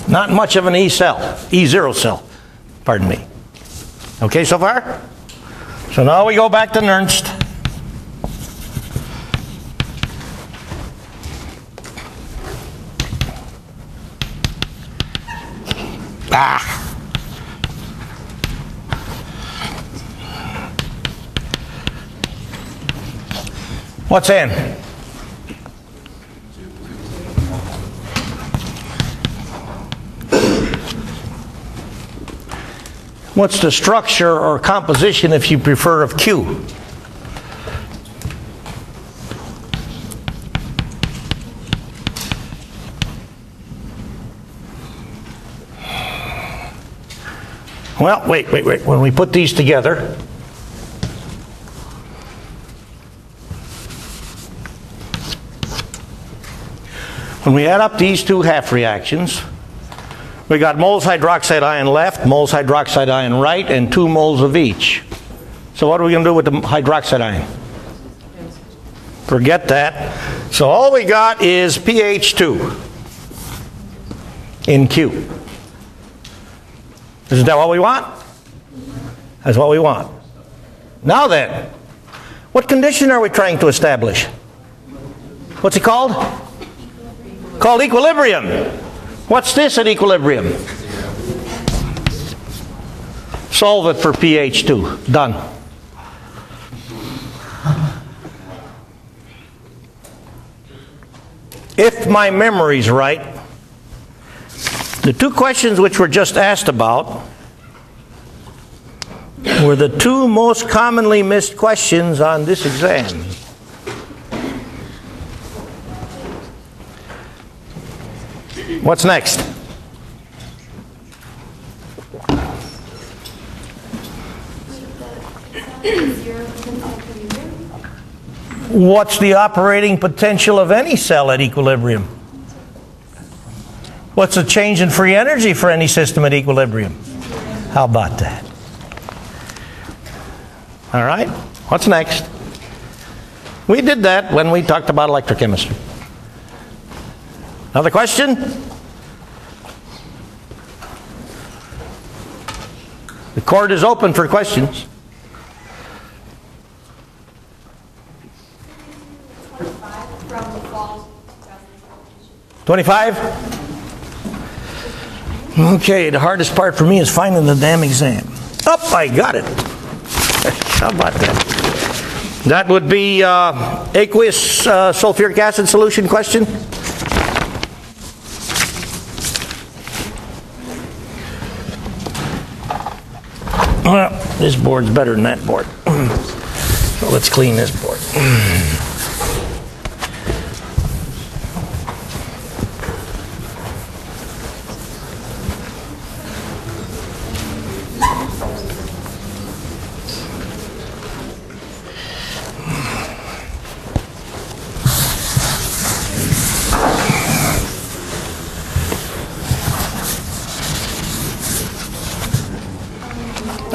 Not much of an E cell, E0 cell, pardon me. Okay so far? So now we go back to Nernst. What's N? What's the structure or composition, if you prefer, of Q? Well, wait. When we put these together, when we add up these two half reactions, we got moles hydroxide ion left, moles hydroxide ion right, and 2 moles of each. So what are we going to do with the hydroxide ion? Forget that. So all we got is pH 2 in Q. Isn't that what we want? That's what we want. Now then, what condition are we trying to establish? What's it called? Called equilibrium. What's this at equilibrium? Solve it for pH 2. Done. if my memory's right, the two questions which were just asked about were the two most commonly missed questions on this exam. What's next? What's the operating potential of any cell at equilibrium? What's the change in free energy for any system at equilibrium? How about that? All right, what's next? We did that when we talked about electrochemistry. Another question? The court is open for questions. 25? Okay, the hardest part for me is finding the damn exam. I got it. How about that? That would be aqueous sulfuric acid solution question. Well, this board's better than that board. So let's clean this board.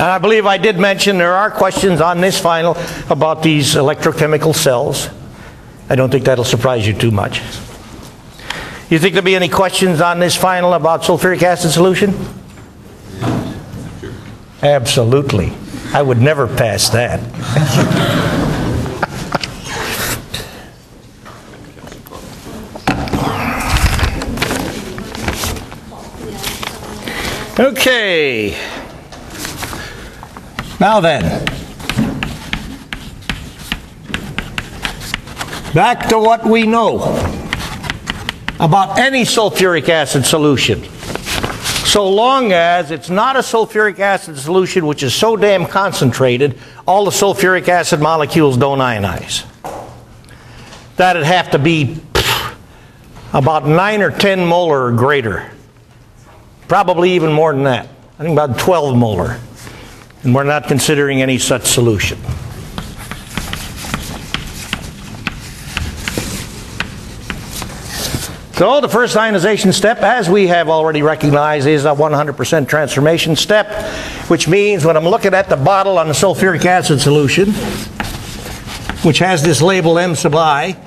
And I believe I did mention there are questions on this final about these electrochemical cells. I don't think that'll surprise you too much. You think there'll be any questions on this final about sulfuric acid solution? Absolutely. I would never pass that. Okay. Now then, back to what we know about any sulfuric acid solution. So long as it's not a sulfuric acid solution which is so damn concentrated, all the sulfuric acid molecules don't ionize. That'd have to be about 9 or 10 molar or greater. Probably even more than that. I think about 12 molar. And we're not considering any such solution. So the first ionization step, as we have already recognized, is a 100% transformation step, which means when I'm looking at the bottle on the sulfuric acid solution, which has this label M sub I,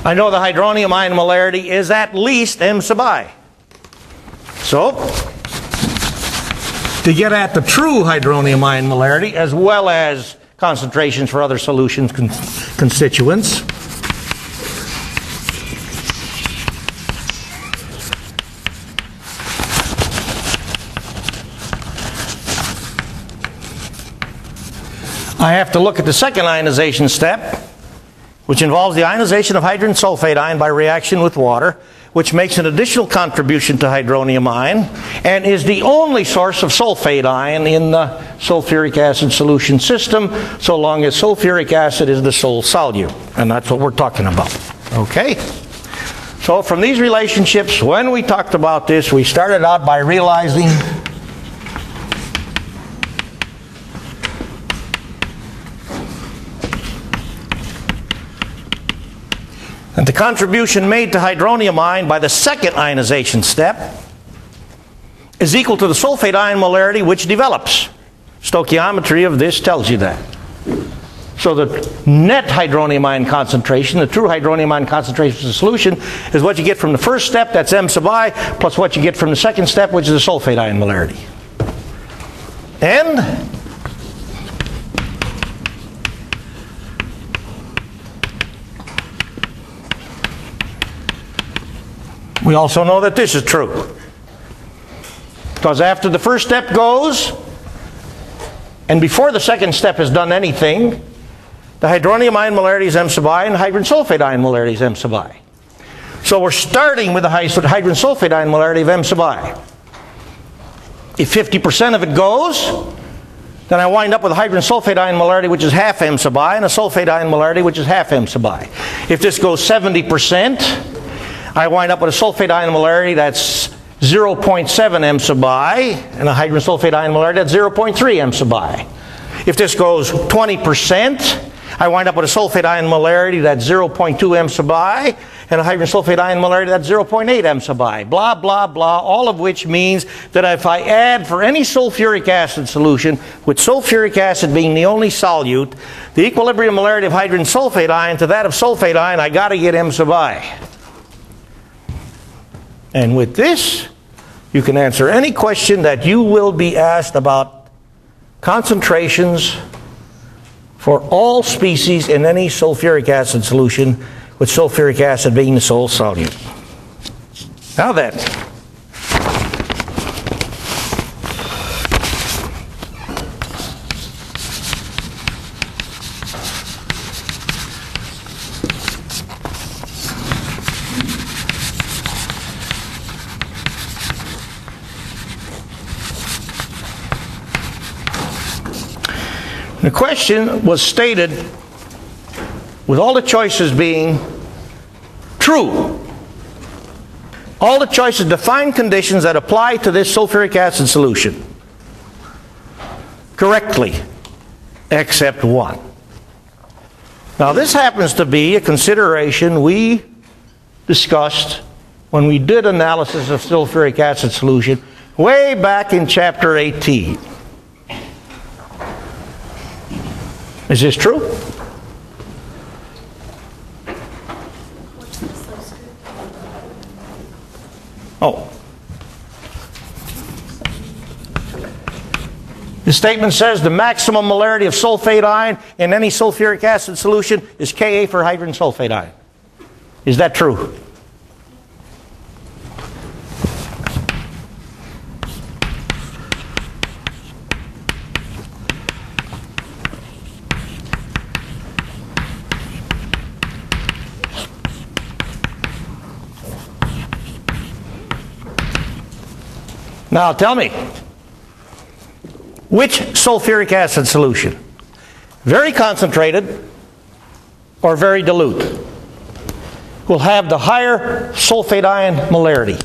I know the hydronium ion molarity is at least M sub I. So, to get at the true hydronium ion molarity, as well as concentrations for other solutions constituents, I have to look at the second ionization step, which involves the ionization of hydrogen sulfate ion by reaction with water, which makes an additional contribution to hydronium ion and is the only source of sulfate ion in the sulfuric acid solution system, so long as sulfuric acid is the sole solute. And that's what we're talking about. Okay? So from these relationships, when we talked about this, we started out by realizing and the contribution made to hydronium ion by the second ionization step is equal to the sulfate ion molarity which develops. Stoichiometry of this tells you that. So the net hydronium ion concentration, the true hydronium ion concentration of the solution, is what you get from the first step, that's M sub I, plus what you get from the second step, which is the sulfate ion molarity. And we also know that this is true. Because after the first step goes, and before the second step has done anything, The hydronium ion molarity is m sub I, and the hydrogen sulfate ion molarity is m sub I. So we're starting with the hydrogen sulfate ion molarity of m sub I. If 50% of it goes, then I wind up with a hydrogen sulfate ion molarity which is half m sub I, and a sulfate ion molarity which is half m sub I. If this goes 70%, I wind up with a sulfate ion molarity that's 0.7 m sub I, and a hydrogen sulfate ion molarity that's 0.3 m sub I. If this goes 20%, I wind up with a sulfate ion molarity that's 0.2 m sub I, and a hydrogen sulfate ion molarity that's 0.8 m sub I. Blah, blah, blah, all of which means that if I add for any sulfuric acid solution, with sulfuric acid being the only solute, the equilibrium molarity of hydrogen sulfate ion to that of sulfate ion, I got to get m sub I. And with this, you can answer any question that you will be asked about concentrations for all species in any sulfuric acid solution, with sulfuric acid being the sole solute. Now then, the question was stated with all the choices being true. All the choices define conditions that apply to this sulfuric acid solution correctly, except one. Now this happens to be a consideration we discussed when we did analysis of sulfuric acid solution way back in chapter 18. Is this true? Oh. The statement says the maximum molarity of sulfate ion in any sulfuric acid solution is Ka for hydrogen sulfate ion. Is that true? Now tell me, which sulfuric acid solution, very concentrated or very dilute, will have the higher sulfate ion molarity?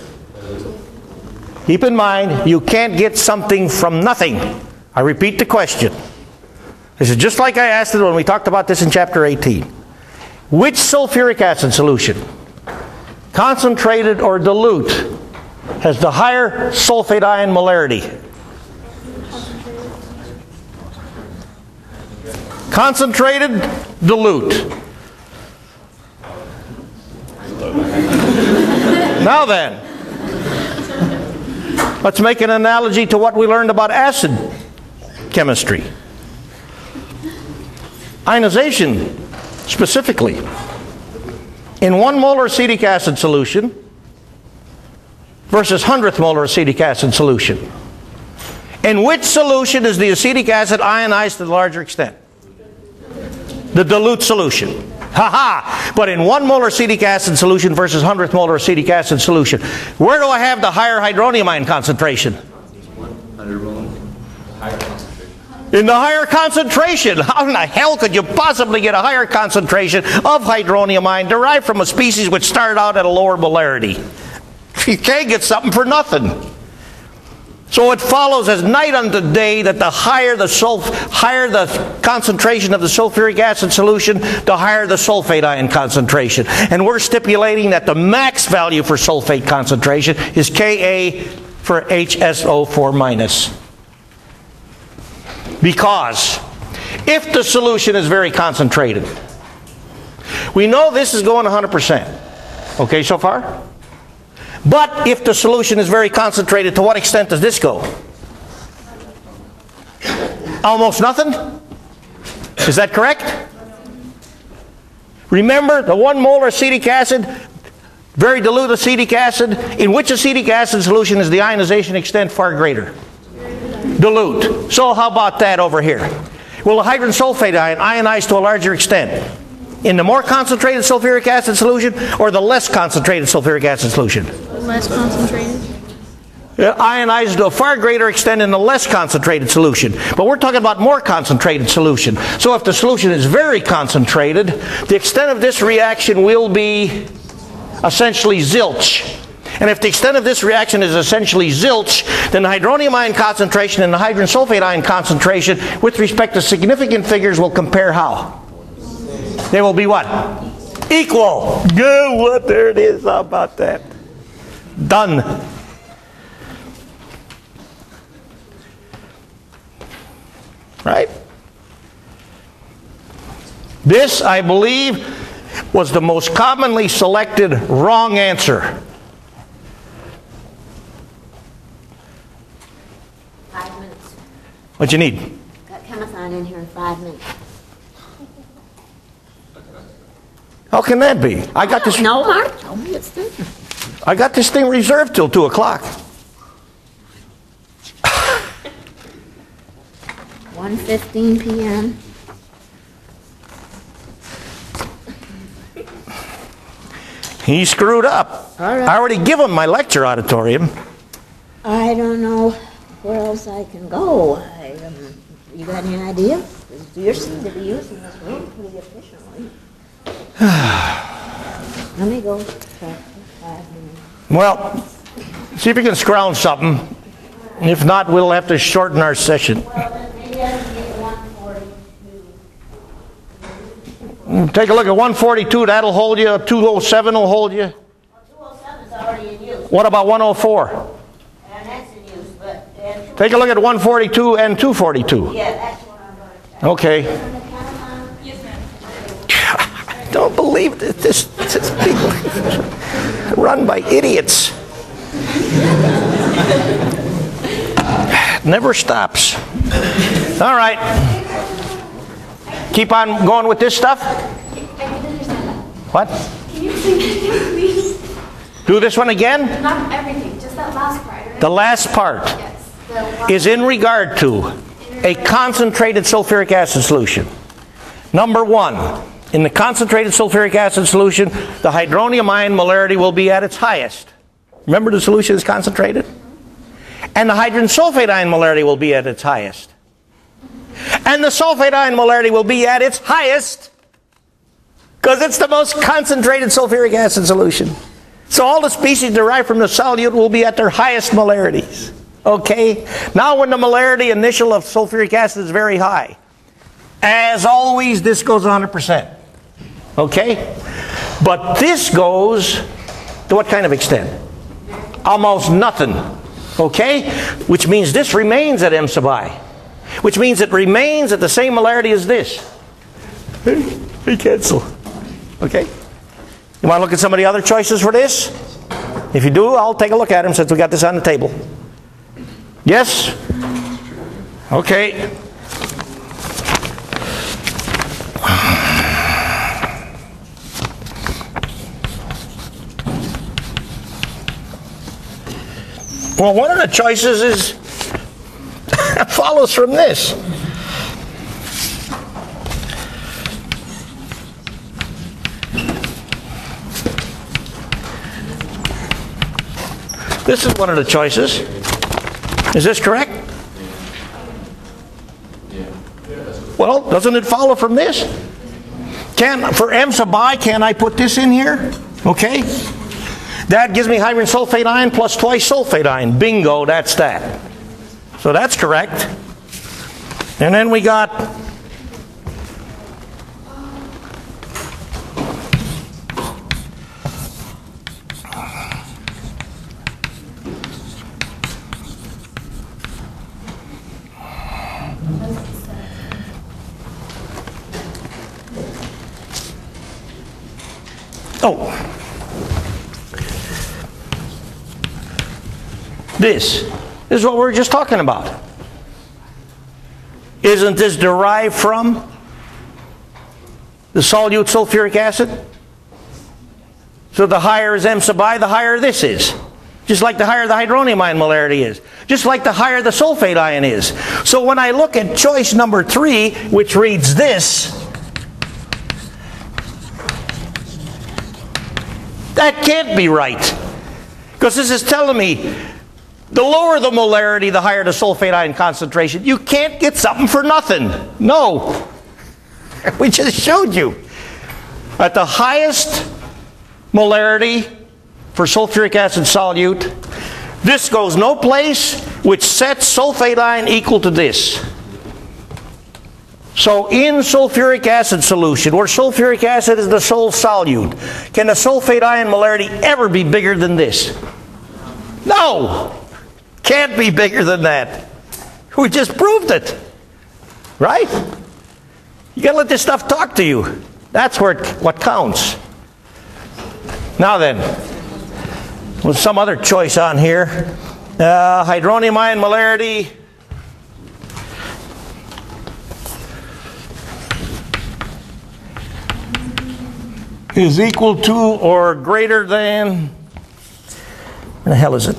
Keep in mind, you can't get something from nothing. I repeat the question. This is just like I asked it when we talked about this in chapter 18. Which sulfuric acid solution, concentrated or dilute, has the higher sulfate ion molarity? Concentrated, dilute. Now then, let's make an analogy to what we learned about acid chemistry. Ionization, specifically. In 1 molar acetic acid solution versus 100th molar acetic acid solution, in which solution is the acetic acid ionized to the larger extent? The dilute solution. Ha-ha! But in 1 molar acetic acid solution versus 100th molar acetic acid solution, where do I have the higher hydronium ion concentration? 100 molar. Higher concentration. In the higher concentration. How in the hell could you possibly get a higher concentration of hydronium ion derived from a species which started out at a lower molarity? You can't get something for nothing. So it follows as night unto day that the higher the concentration of the sulfuric acid solution, the higher the sulfate ion concentration. And we're stipulating that the max value for sulfate concentration is Ka for HSO4 minus. Because if the solution is very concentrated, we know this is going 100%. Okay so far? But if the solution is very concentrated, to what extent does this go? Almost nothing? Is that correct? Remember the 1 molar acetic acid, very dilute acetic acid. In which acetic acid solution is the ionization extent far greater? Dilute. So how about that over here? will the hydrogen sulfate ion ionize to a larger extent? In the more concentrated sulfuric acid solution or the less concentrated sulfuric acid solution? Less concentrated. It ionizes to a far greater extent in the less concentrated solution. But we're talking about more concentrated solution. So if the solution is very concentrated, the extent of this reaction will be essentially zilch. And if the extent of this reaction is essentially zilch, then the hydronium ion concentration and the hydrogen sulfate ion concentration with respect to significant figures will compare how? They will be what? Equal. Good, what? There it is. How about that? Done. Right? This, I believe, was the most commonly selected wrong answer. 5 minutes. What you need? Got Chemathon in here in 5 minutes. How can that be? I got this. No, Mark told me it's there. I got this thing reserved till 2 o'clock. 1:15 p.m. He screwed up. All right. I already give him my lecture auditorium. I don't know where else I can go. You got any idea? You seem to be using this room pretty efficiently. Let me go for 5 minutes. Well, see if you can scrounge something. If not, we'll have to shorten our session. Well, then maybe I can get 142. Take a look at 142. That'll hold you. 207 will hold you. 207 is already in use, What about 104? and that's in use, but... Take a look at 142 and 242. Yeah, that's what I'm going to check. Okay. Yes, ma'am. I don't believe that this people run by idiots. Never stops. All right. Keep on going with this stuff. I didn't understand that. What? Can you explain it again, please? Do this one again? Not everything, just that last part. Right? The last part Yes. The one- is in regard to a concentrated sulfuric acid solution. Number one, in the concentrated sulfuric acid solution, the hydronium ion molarity will be at its highest. Remember, the solution is concentrated? And the hydrogen sulfate ion molarity will be at its highest. And the sulfate ion molarity will be at its highest because it's the most concentrated sulfuric acid solution. So all the species derived from the solute will be at their highest molarities. Okay? Now when the molarity initial of sulfuric acid is very high, as always, this goes 100%. Okay? But this goes to what kind of extent? Almost nothing. Okay? Which means this remains at M sub I. Which means it remains at the same molarity as this. They cancel. Okay? You want to look at some of the other choices for this? If you do, I'll take a look at them since we got this on the table. Yes? Okay. Well, one of the choices is follows from this. This is one of the choices. Is this correct? Well, doesn't it follow from this? For M sub I, can I put this in here? Okay. That gives me hydrogen sulfate ion plus twice sulfate ion. Bingo, that's that. So that's correct. And then we got this is what we were just talking about. Isn't this derived from the solute sulfuric acid? So the higher is M sub I, the higher this is. Just like the higher the hydronium ion molarity is. Just like the higher the sulfate ion is. So when I look at choice number 3, which reads this, that can't be right. Because this is telling me the lower the molarity, the higher the sulfate ion concentration. You can't get something for nothing. No. We just showed you. At the highest molarity for sulfuric acid solute, this goes no place, which sets sulfate ion equal to this. So in sulfuric acid solution, where sulfuric acid is the sole solute, can the sulfate ion molarity ever be bigger than this? No! Can't be bigger than that. We just proved it. Right? You got to let this stuff talk to you. That's what counts. Now then, with some other choice on here, hydronium ion molarity is equal to or greater than, where the hell is it?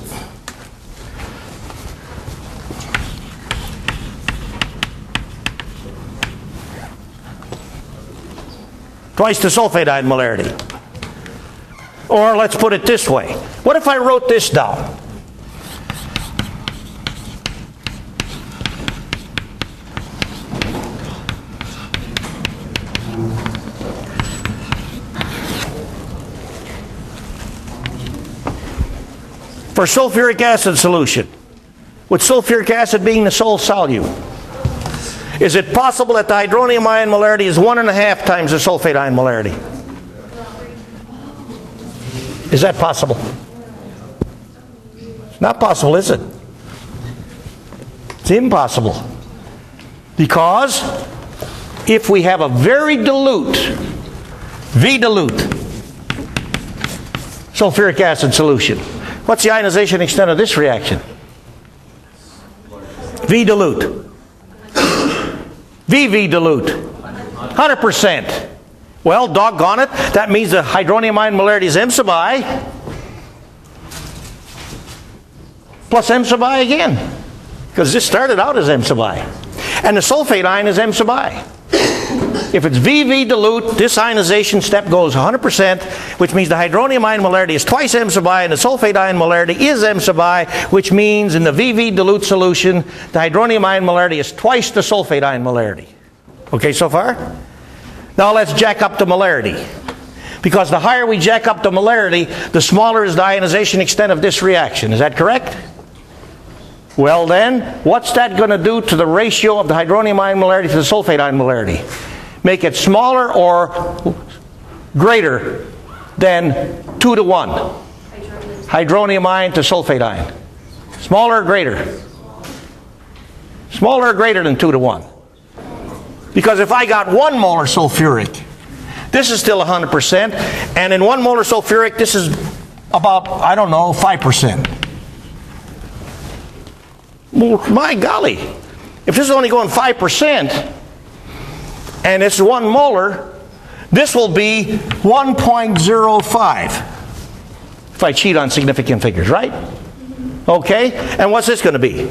Twice the sulfate ion molarity. Or let's put it this way. What if I wrote this down? For sulfuric acid solution, with sulfuric acid being the sole solute, is it possible that the hydronium ion molarity is 1.5 times the sulfate ion molarity? Is that possible? It's not possible, is it? It's impossible. Because if we have a very dilute, V-dilute, sulfuric acid solution, what's the ionization extent of this reaction? V-dilute. VV dilute. 100%. Well, doggone it, that means the hydronium ion molarity is M sub I plus M sub I again. Because this started out as M sub I. And the sulfate ion is M sub I. If it's VV dilute, this ionization step goes 100%, which means the hydronium ion molarity is twice M sub I, and the sulfate ion molarity is M sub I, which means in the VV dilute solution, the hydronium ion molarity is twice the sulfate ion molarity. Okay so far? Now let's jack up the molarity. Because the higher we jack up the molarity, the smaller is the ionization extent of this reaction. Is that correct? Well then, what's that going to do to the ratio of the hydronium ion molarity to the sulfate ion molarity? Make it smaller or greater than 2 to 1. Hydronium ion to sulfate ion. Smaller or greater? Smaller or greater than 2 to 1. Because if I got 1 molar sulfuric, this is still 100%, and in 1 molar sulfuric, this is about, I don't know, 5%. Well, my golly, if this is only going 5%, and it's 1 molar, this will be 1.05. If I cheat on significant figures, right? Okay, and what's this going to be?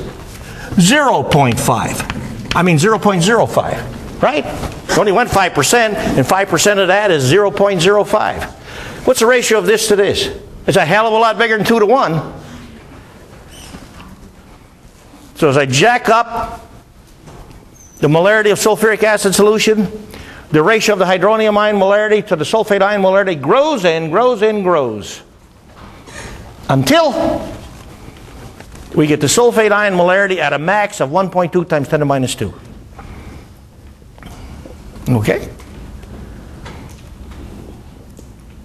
0.5. I mean 0.05, right? It only went 5%, and 5% of that is 0.05. What's the ratio of this to this? It's a hell of a lot bigger than 2 to 1. So as I jack up the molarity of sulfuric acid solution, the ratio of the hydronium ion molarity to the sulfate ion molarity grows and grows and grows. Until we get the sulfate ion molarity at a max of 1.2 times 10 to the minus 2. Okay?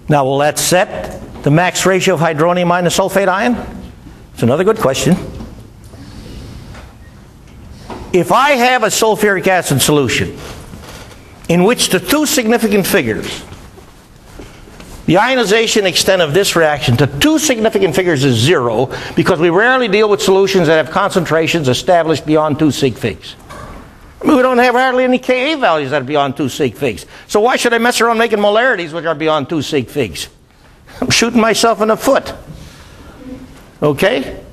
Now will that set the max ratio of hydronium ion to sulfate ion? It's another good question. If I have a sulfuric acid solution in which the 2 significant figures, the ionization extent of this reaction to 2 significant figures is 0, because we rarely deal with solutions that have concentrations established beyond 2 sig figs. I mean, we don't have hardly any Ka values that are beyond 2 sig figs. So why should I mess around making molarities which are beyond 2 sig figs? I'm shooting myself in the foot. Okay?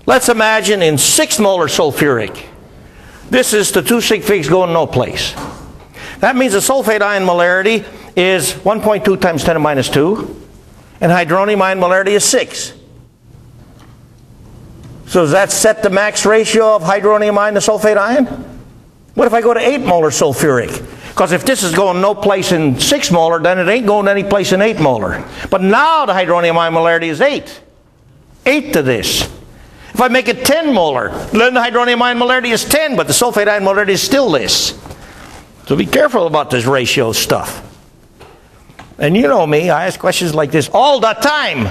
Let's imagine in 6 molar sulfuric. This is the 2 sig figs going no place. That means the sulfate ion molarity is 1.2 times 10 to minus 2, and hydronium ion molarity is 6. So does that set the max ratio of hydronium ion to sulfate ion? What if I go to 8 molar sulfuric? Because if this is going no place in 6 molar, then it ain't going any place in 8 molar. But now the hydronium ion molarity is 8. 8 to this. If I make it 10 molar, then the hydronium ion molarity is 10, but the sulfate ion molarity is still this. So be careful about this ratio stuff. And you know me, I ask questions like this all the time.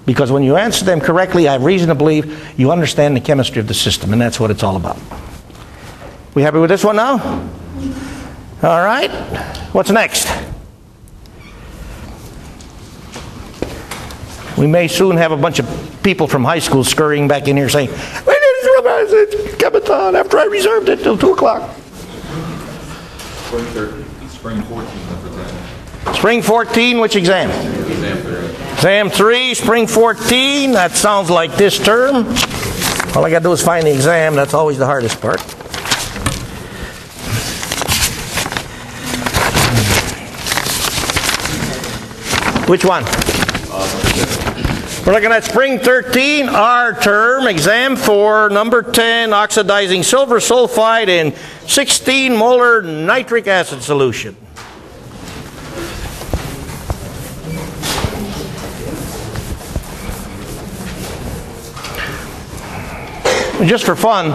Because when you answer them correctly, I have reason to believe you understand the chemistry of the system, and that's what it's all about. We happy with this one now? All right. What's next? We may soon have a bunch of people from high school scurrying back in here saying, "We didn't realize it, Kebaton, after I reserved it till 2 o'clock. Spring 13, spring 14, number 10. Spring 14, which exam? Exam 3. Exam 3, spring 14. That sounds like this term. All I got to do is find the exam. That's always the hardest part. Which one? We're looking at spring 13, our term, exam 4, number 10, oxidizing silver sulfide in 16 molar nitric acid solution. Just for fun,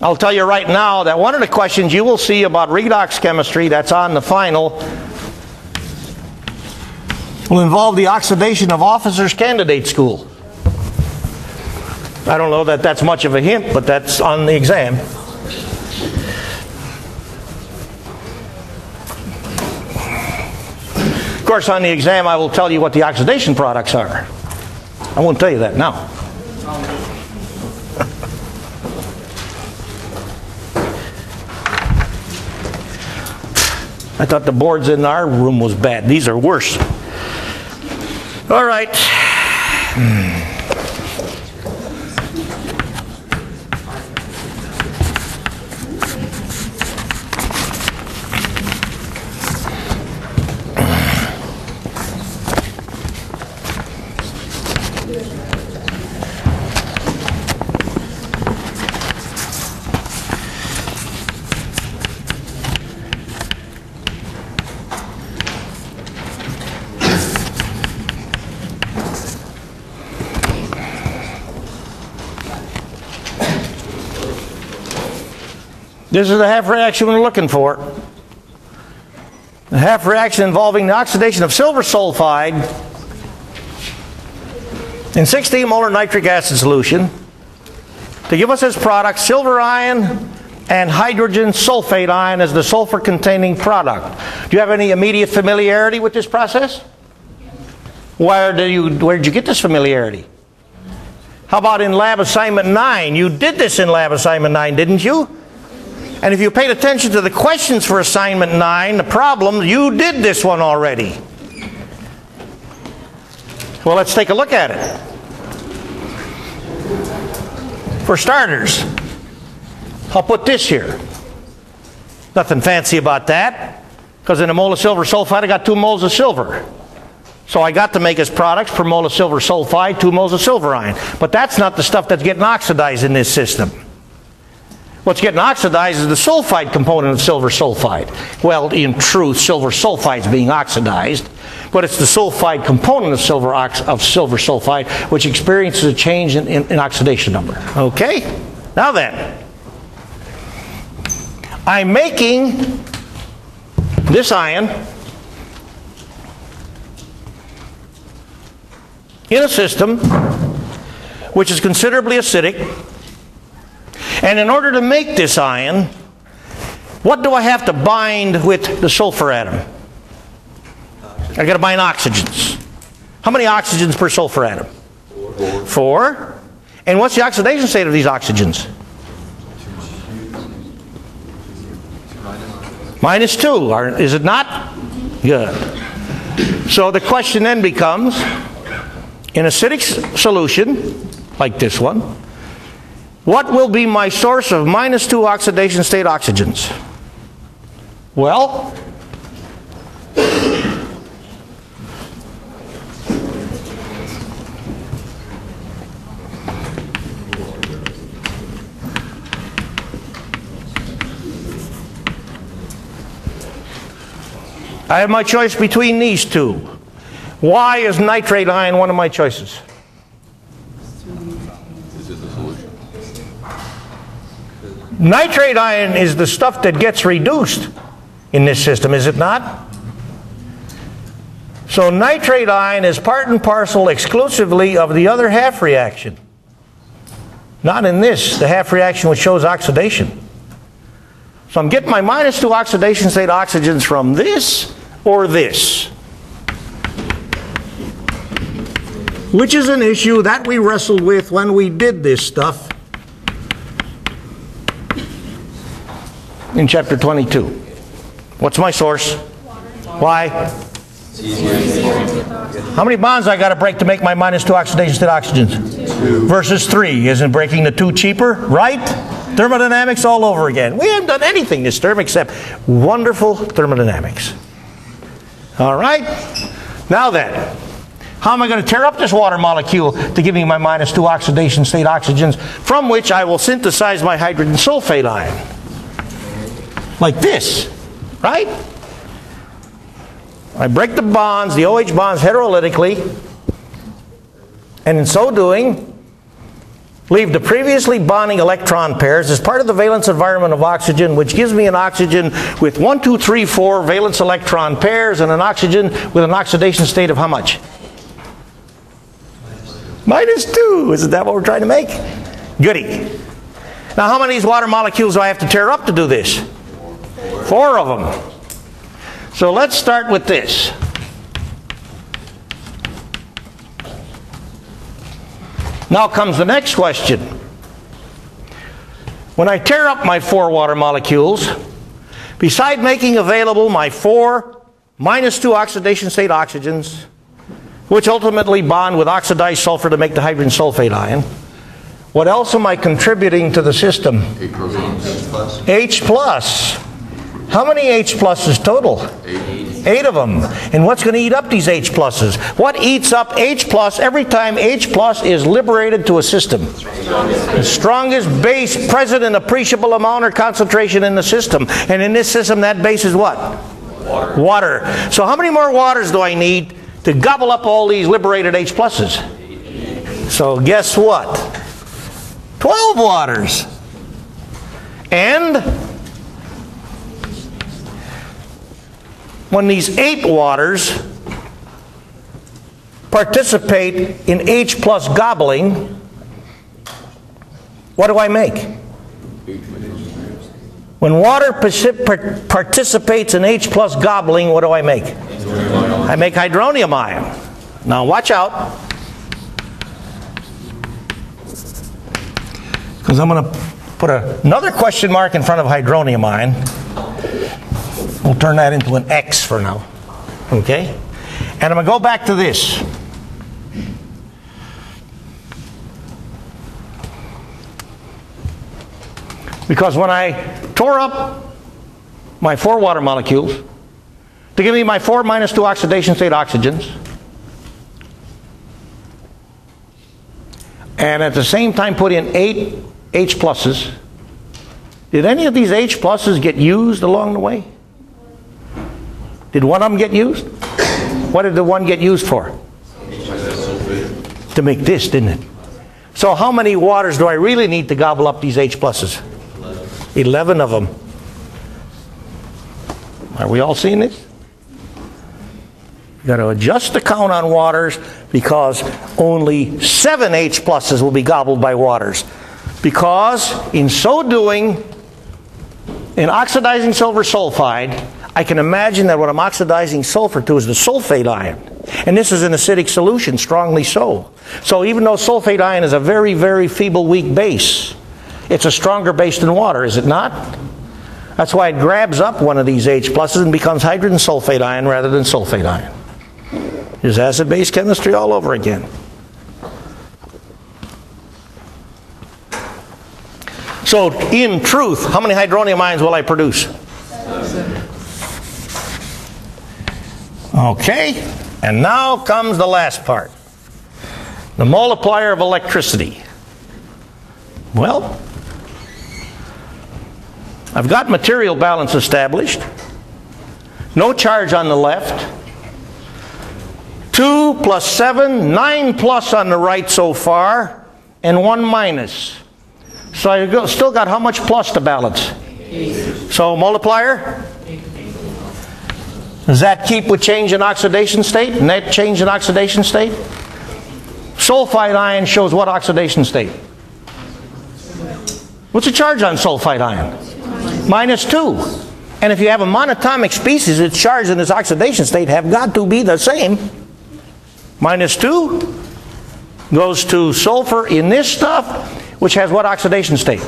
I'll tell you right now that one of the questions you will see about redox chemistry that's on the final will involve the oxidation of officers' candidate school. I don't know that that's much of a hint, but that's on the exam. Of course, on the exam I will tell you what the oxidation products are. I won't tell you that now. I thought the boards in our room was bad. These are worse. All right. This is the half reaction we're looking for. The half reaction involving the oxidation of silver sulfide in 16 molar nitric acid solution to give us as product silver ion and hydrogen sulfate ion as the sulfur containing product. Do you have any immediate familiarity with this process? Where did you get this familiarity? How about in lab assignment 9? You did this in lab assignment 9, didn't you? And if you paid attention to the questions for assignment 9, the problem, you did this one already. Well, let's take a look at it. For starters, I'll put this here. Nothing fancy about that, because in a mole of silver sulfide I got 2 moles of silver. So I got to make as products per mole of silver sulfide 2 moles of silver ion. But that's not the stuff that's getting oxidized in this system. What's getting oxidized is the sulfide component of silver sulfide. Well, in truth, silver sulfide is being oxidized, but it's the sulfide component of silver sulfide which experiences a change in oxidation number. Okay? Now then, I'm making this ion in a system which is considerably acidic. And in order to make this ion, what do I have to bind with the sulfur atom? I've got to bind oxygens. How many oxygens per sulfur atom? 4. And what's the oxidation state of these oxygens? -2, is it not? Good. So the question then becomes, in acidic solution, like this one, what will be my source of -2 oxidation state oxygens? Well, I have my choice between these two. Why is nitrate ion one of my choices? Nitrate ion is the stuff that gets reduced in this system, is it not? So nitrate ion is part and parcel exclusively of the other half reaction. Not in this, the half reaction which shows oxidation. So I'm getting my -2 oxidation state oxygens from this or this. Which is an issue that we wrestled with when we did this stuff in chapter 22. What's my source? Why? How many bonds I got to break to make my -2 oxidation state oxygens? 2. Versus 3. Isn't breaking the 2 cheaper? Right? Thermodynamics all over again. We haven't done anything this term except wonderful thermodynamics. All right? Now then, how am I going to tear up this water molecule to give me my -2 oxidation state oxygens, from which I will synthesize my hydrogen sulfate ion? Like this, right? I break the bonds, the OH bonds heterolytically, and in so doing, leave the previously bonding electron pairs as part of the valence environment of oxygen, which gives me an oxygen with 1, 2, 3, 4 valence electron pairs, and an oxygen with an oxidation state of how much? -2. Isn't that what we're trying to make? Goody. Now, how many of these water molecules do I have to tear up to do this? 4 of them. So let's start with this. Now comes the next question. When I tear up my 4 water molecules, beside making available my 4 -2 oxidation state oxygens, which ultimately bond with oxidized sulfur to make the hydrogen sulfate ion, what else am I contributing to the system? H plus. How many H pluses total? 8 of them. And what's going to eat up these H pluses? What eats up H plus every time H plus is liberated to a system? The strongest base present in appreciable amount or concentration in the system. And in this system, that base is what? Water. So how many more waters do I need to gobble up all these liberated H pluses? So guess what? 12 waters. And when these 8 waters participate in H plus gobbling, what do I make? When water participates in H plus gobbling, what do I make? I make hydronium ion. Now watch out, because I'm going to put another question mark in front of hydronium ion. We'll turn that into an X for now. Okay? And I'm going to go back to this. Because when I tore up my 4 water molecules to give me my 4 -2 oxidation state oxygens, and at the same time put in 8 H pluses, did any of these H pluses get used along the way? Did one of them get used? What did the one get used for? To make this, didn't it? So how many waters do I really need to gobble up these H pluses? 11 of them. Are we all seeing this? You've got to adjust the count on waters, because only 7 H pluses will be gobbled by waters. Because in so doing, in oxidizing silver sulfide, I can imagine that what I'm oxidizing sulfur to is the sulfate ion. And this is an acidic solution, strongly so. So even though sulfate ion is a very, very feeble, weak base, it's a stronger base than water, is it not? That's why it grabs up one of these H pluses and becomes hydrogen sulfate ion rather than sulfate ion. There's acid-base chemistry all over again. So in truth, how many hydronium ions will I produce? Okay, and now comes the last part. The multiplier of electricity. Well, I've got material balance established. No charge on the left. 2 plus 7, 9 plus on the right so far, and 1 minus. So I've still got how much plus to balance? 8. So multiplier? 8. Does that keep with change in oxidation state? Net change in oxidation state? Sulfide ion shows what oxidation state? What's the charge on sulfide ion? -2. And if you have a monatomic species, its charge and its oxidation state have got to be the same. -2 goes to sulfur in this stuff, which has what oxidation state?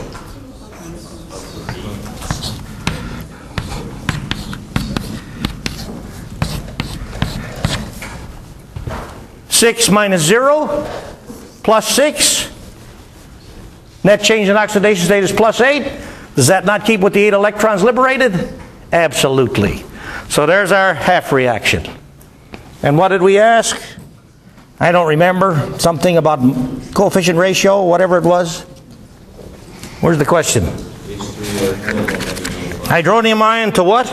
Six minus 0 plus 6. Net change in oxidation state is +8. Does that not keep with the 8 electrons liberated? Absolutely. So there's our half reaction. And what did we ask? I don't remember. Something about coefficient ratio, whatever it was. Where's the question? Hydronium ion to what?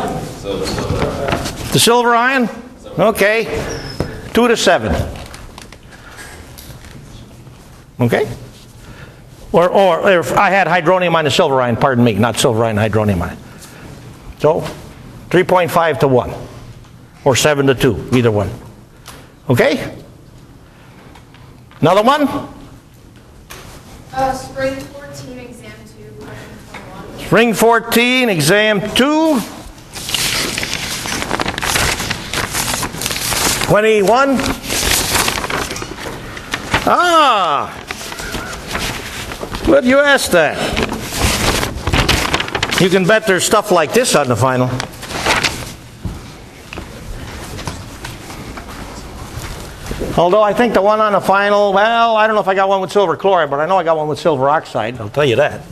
The silver ion? Okay. 2 to 7. Okay? Or if I had hydronium ion to silver ion, pardon me, not silver ion, hydronium ion. So 3.5 to 1. Or 7 to 2, either one. Okay? Another one? Spring 14, exam 2, question 21. Spring 14, exam 2. 21. Ah! Glad you asked that. You can bet there's stuff like this on the final. Although I think the one on the final, well, I don't know if I got one with silver chloride, but I know I got one with silver oxide, I'll tell you that.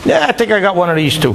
Yeah, I think I got one of these too.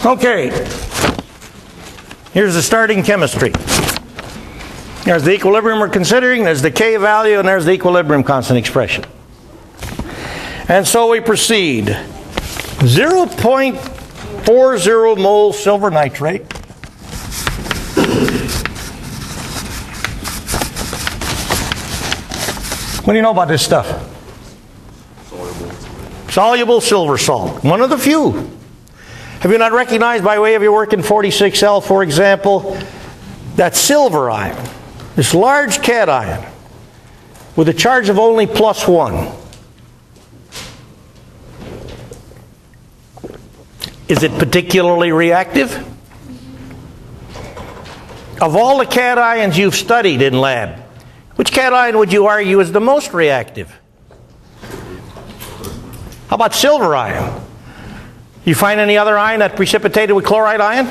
Okay, here's the starting chemistry. There's the equilibrium we're considering, there's the K value, and there's the equilibrium constant expression. And so we proceed. 0.40 moles silver nitrate. What do you know about this stuff? Soluble silver salt. One of the few. Have you not recognized by way of your work in 46L, for example, that silver ion, this large cation, with a charge of only +1? Is it particularly reactive? Of all the cations you've studied in lab, which cation would you argue is the most reactive? How about silver ion? You find any other ion that precipitated with chloride ion?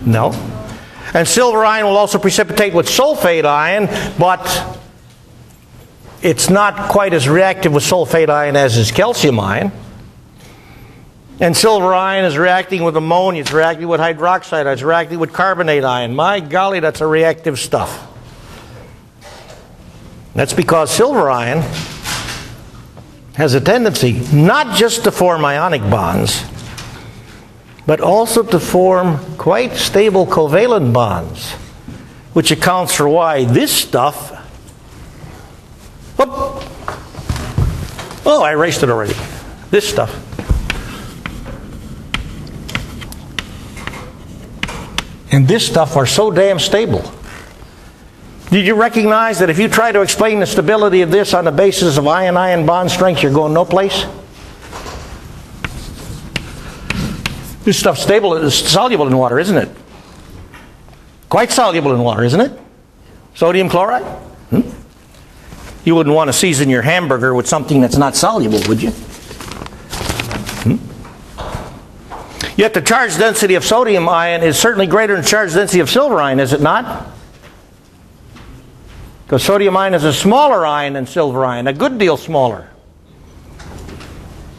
No. And silver ion will also precipitate with sulfate ion, but it's not quite as reactive with sulfate ion as is calcium ion. And silver ion is reacting with ammonia, it's reacting with hydroxide, it's reacting with carbonate ion. My golly, that's a reactive stuff. That's because silver ion has a tendency not just to form ionic bonds, but also to form quite stable covalent bonds which accounts for why this stuff, whoop, oh, I erased it already. This stuff and this stuff are so damn stable. Did you recognize that if you try to explain the stability of this on the basis of ion-ion bond strength, you're going no place? This stuff's stable, it's soluble in water, isn't it? Quite soluble in water, isn't it? Sodium chloride? You wouldn't want to season your hamburger with something that's not soluble, would you? Yet the charge density of sodium ion is certainly greater than the charge density of silver ion, is it not? Because sodium ion is a smaller ion than silver ion, a good deal smaller.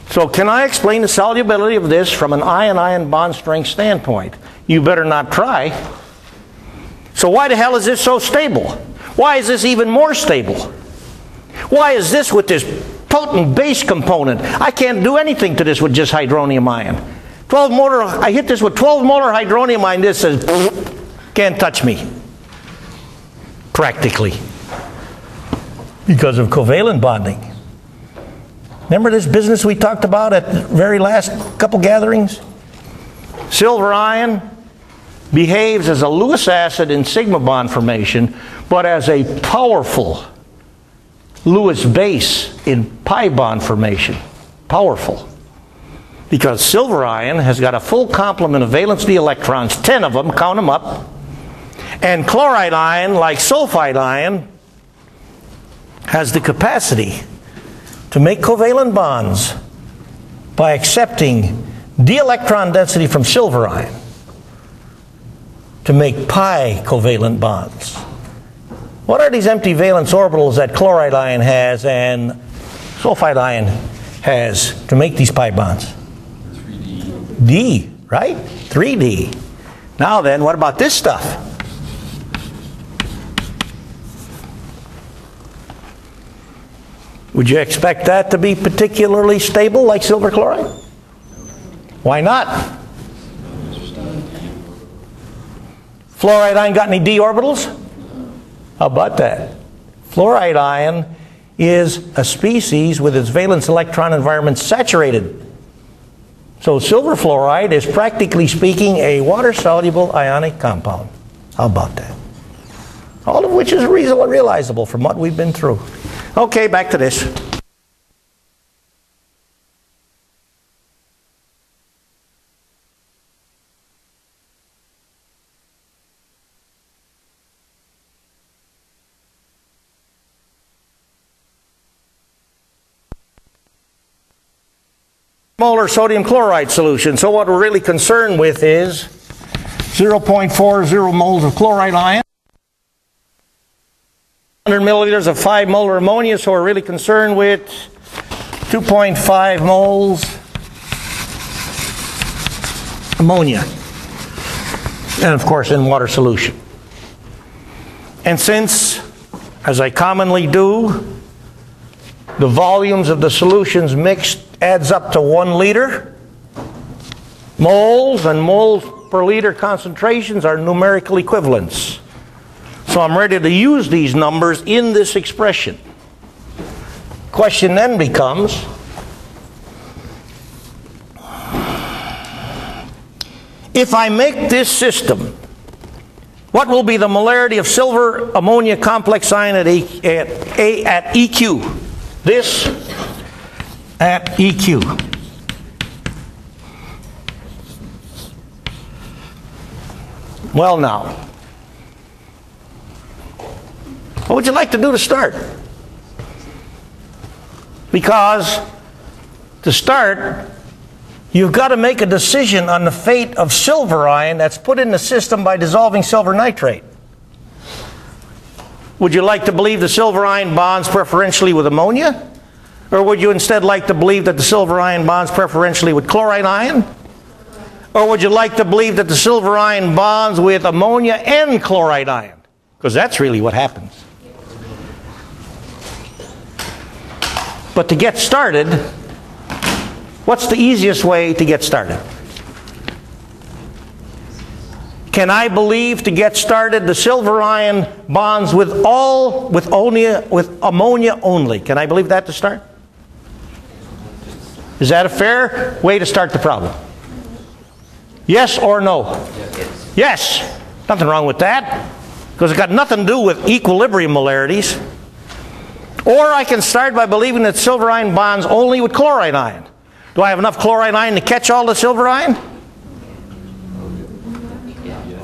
So can I explain the solubility of this from an ion-ion bond strength standpoint? You better not try. So why the hell is this so stable? Why is this even more stable? Why is this with this potent base component? I can't do anything to this with just hydronium ion. 12 molar, I hit this with 12 molar hydronium ion, this says, can't touch me. Practically. Because of covalent bonding. Remember this business we talked about at the very last couple gatherings? Silver ion behaves as a Lewis acid in sigma bond formation, but as a powerful Lewis base in pi bond formation. Powerful. Because silver ion has got a full complement of valence d electrons, 10 of them, count them up. And chloride ion, like sulfide ion, has the capacity to make covalent bonds by accepting d electron density from silver ion to make pi covalent bonds. What are these empty valence orbitals that chloride ion has and sulfide ion has to make these pi bonds? 3D. D, right? 3D. Now then, what about this stuff? Would you expect that to be particularly stable like silver chloride? Why not? Fluoride ion got any d orbitals? How about that? Fluoride ion is a species with its valence electron environment saturated. So silver fluoride is practically speaking a water-soluble ionic compound. How about that? All of which is reasonably realizable from what we've been through. Okay, back to this. Molar sodium chloride solution. So what we're really concerned with is 0.40 moles of chloride ion. 100 milliliters of 5 molar ammonia, so we're really concerned with 2.5 moles ammonia. And of course in water solution. And since, as I commonly do, the volumes of the solutions mixed adds up to 1 liter, moles and moles per liter concentrations are numerical equivalents. So I'm ready to use these numbers in this expression. Question then becomes, if I make this system, what will be the molarity of silver ammonia complex ion at EQ? This at EQ. Well now, what would you like to do to start? Because to start, you've got to make a decision on the fate of silver ion that's put in the system by dissolving silver nitrate. Would you like to believe the silver ion bonds preferentially with ammonia? Or would you instead like to believe that the silver ion bonds preferentially with chloride ion? Or would you like to believe that the silver ion bonds with ammonia and chloride ion? Because that's really what happens. But to get started, what's the easiest way to get started? can I believe to get started the silver ion bonds with ammonia only? Can I believe that to start? Is that a fair way to start the problem? Yes or no? Yes. Nothing wrong with that, because it's got nothing to do with equilibrium molarities. Or I can start by believing that silver ion bonds only with chloride ion. Do I have enough chloride ion to catch all the silver ion?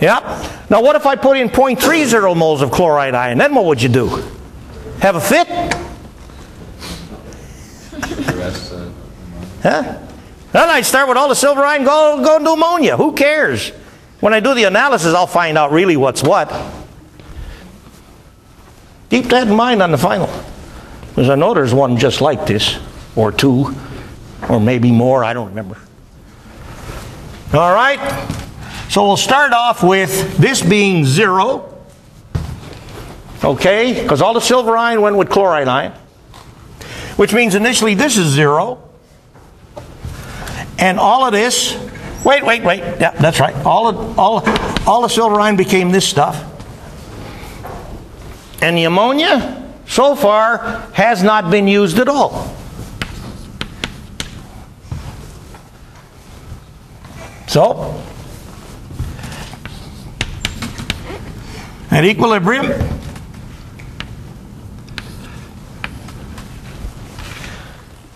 Yep. Now what if I put in 0.30 moles of chloride ion? Then what would you do? Have a fit? Huh? Then I'd start with all the silver ion, go into ammonia. Who cares? When I do the analysis, I'll find out really what's what. Keep that in mind on the final. Because I know there's one just like this, or two, or maybe more, I don't remember. All right? So we'll start off with this being 0. Okay? Because all the silver ion went with chloride ion. Which means initially this is 0. And all of this, wait. Yeah, that's right. All the silver ion became this stuff. And the ammonia, so far, has not been used at all. So, at equilibrium,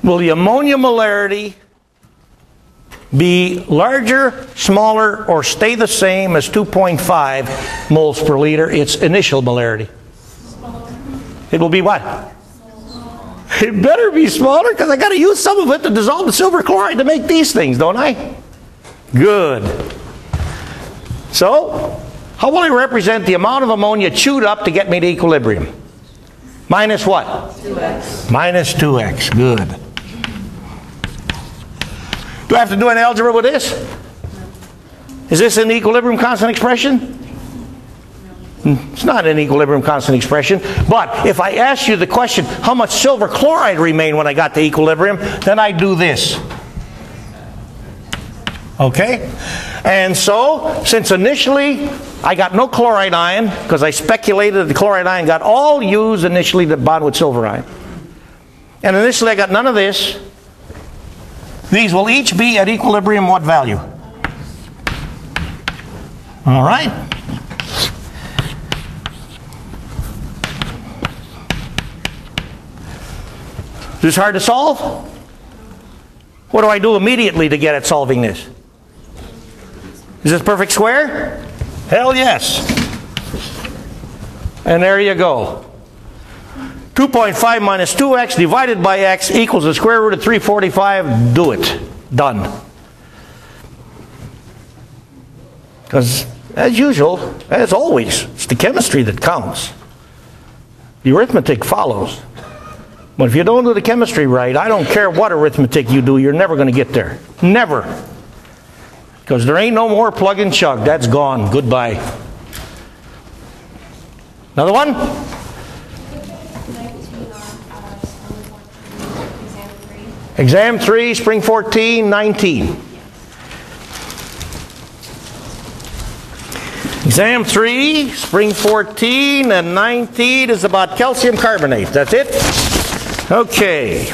will the ammonia molarity be larger, smaller, or stay the same as 2.5 moles per liter, its initial molarity? It will be what? It better be smaller, because I got to use some of it to dissolve the silver chloride to make these things, don't I? Good. So, how will I represent the amount of ammonia chewed up to get me to equilibrium? Minus what? 2x. Minus 2x. Good. Do I have to do an algebra with this? Is this an equilibrium constant expression? It's not an equilibrium constant expression. But if I ask you the question, how much silver chloride remained when I got to equilibrium, then I do this. Okay? And so, since initially I got no chloride ion, because I speculated that the chloride ion got all used initially to bond with silver ion. And initially I got none of this. These will each be at equilibrium what value? All right? Is this hard to solve? What do I do immediately to get at solving this? Is this perfect square? Hell yes. And there you go. 2.5 minus 2x divided by x equals the square root of 345. Do it. Done. Because, as usual, as always, it's the chemistry that counts. The arithmetic follows. But if you don't do the chemistry right, I don't care what arithmetic you do, you're never going to get there. Never. Because there ain't no more plug and chug. That's gone. Goodbye. Another one? Exam 3, spring 14, 19. Exam 3, spring 14 and 19 is about calcium carbonate. That's it? Okay.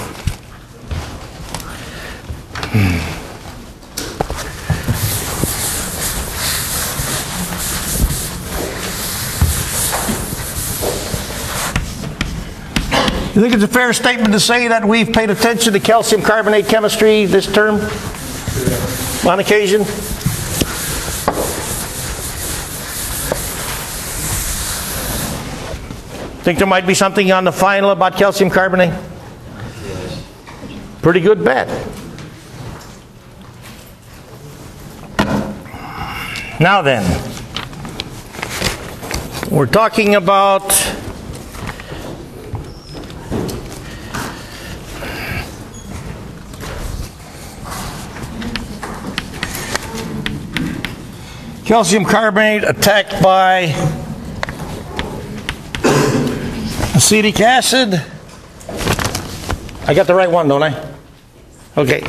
You think it's a fair statement to say that we've paid attention to calcium carbonate chemistry this term? On occasion? Think there might be something on the final about calcium carbonate? Pretty good bet. Now then, we're talking about calcium carbonate attacked by acetic acid. I got the right one, don't I? Okay.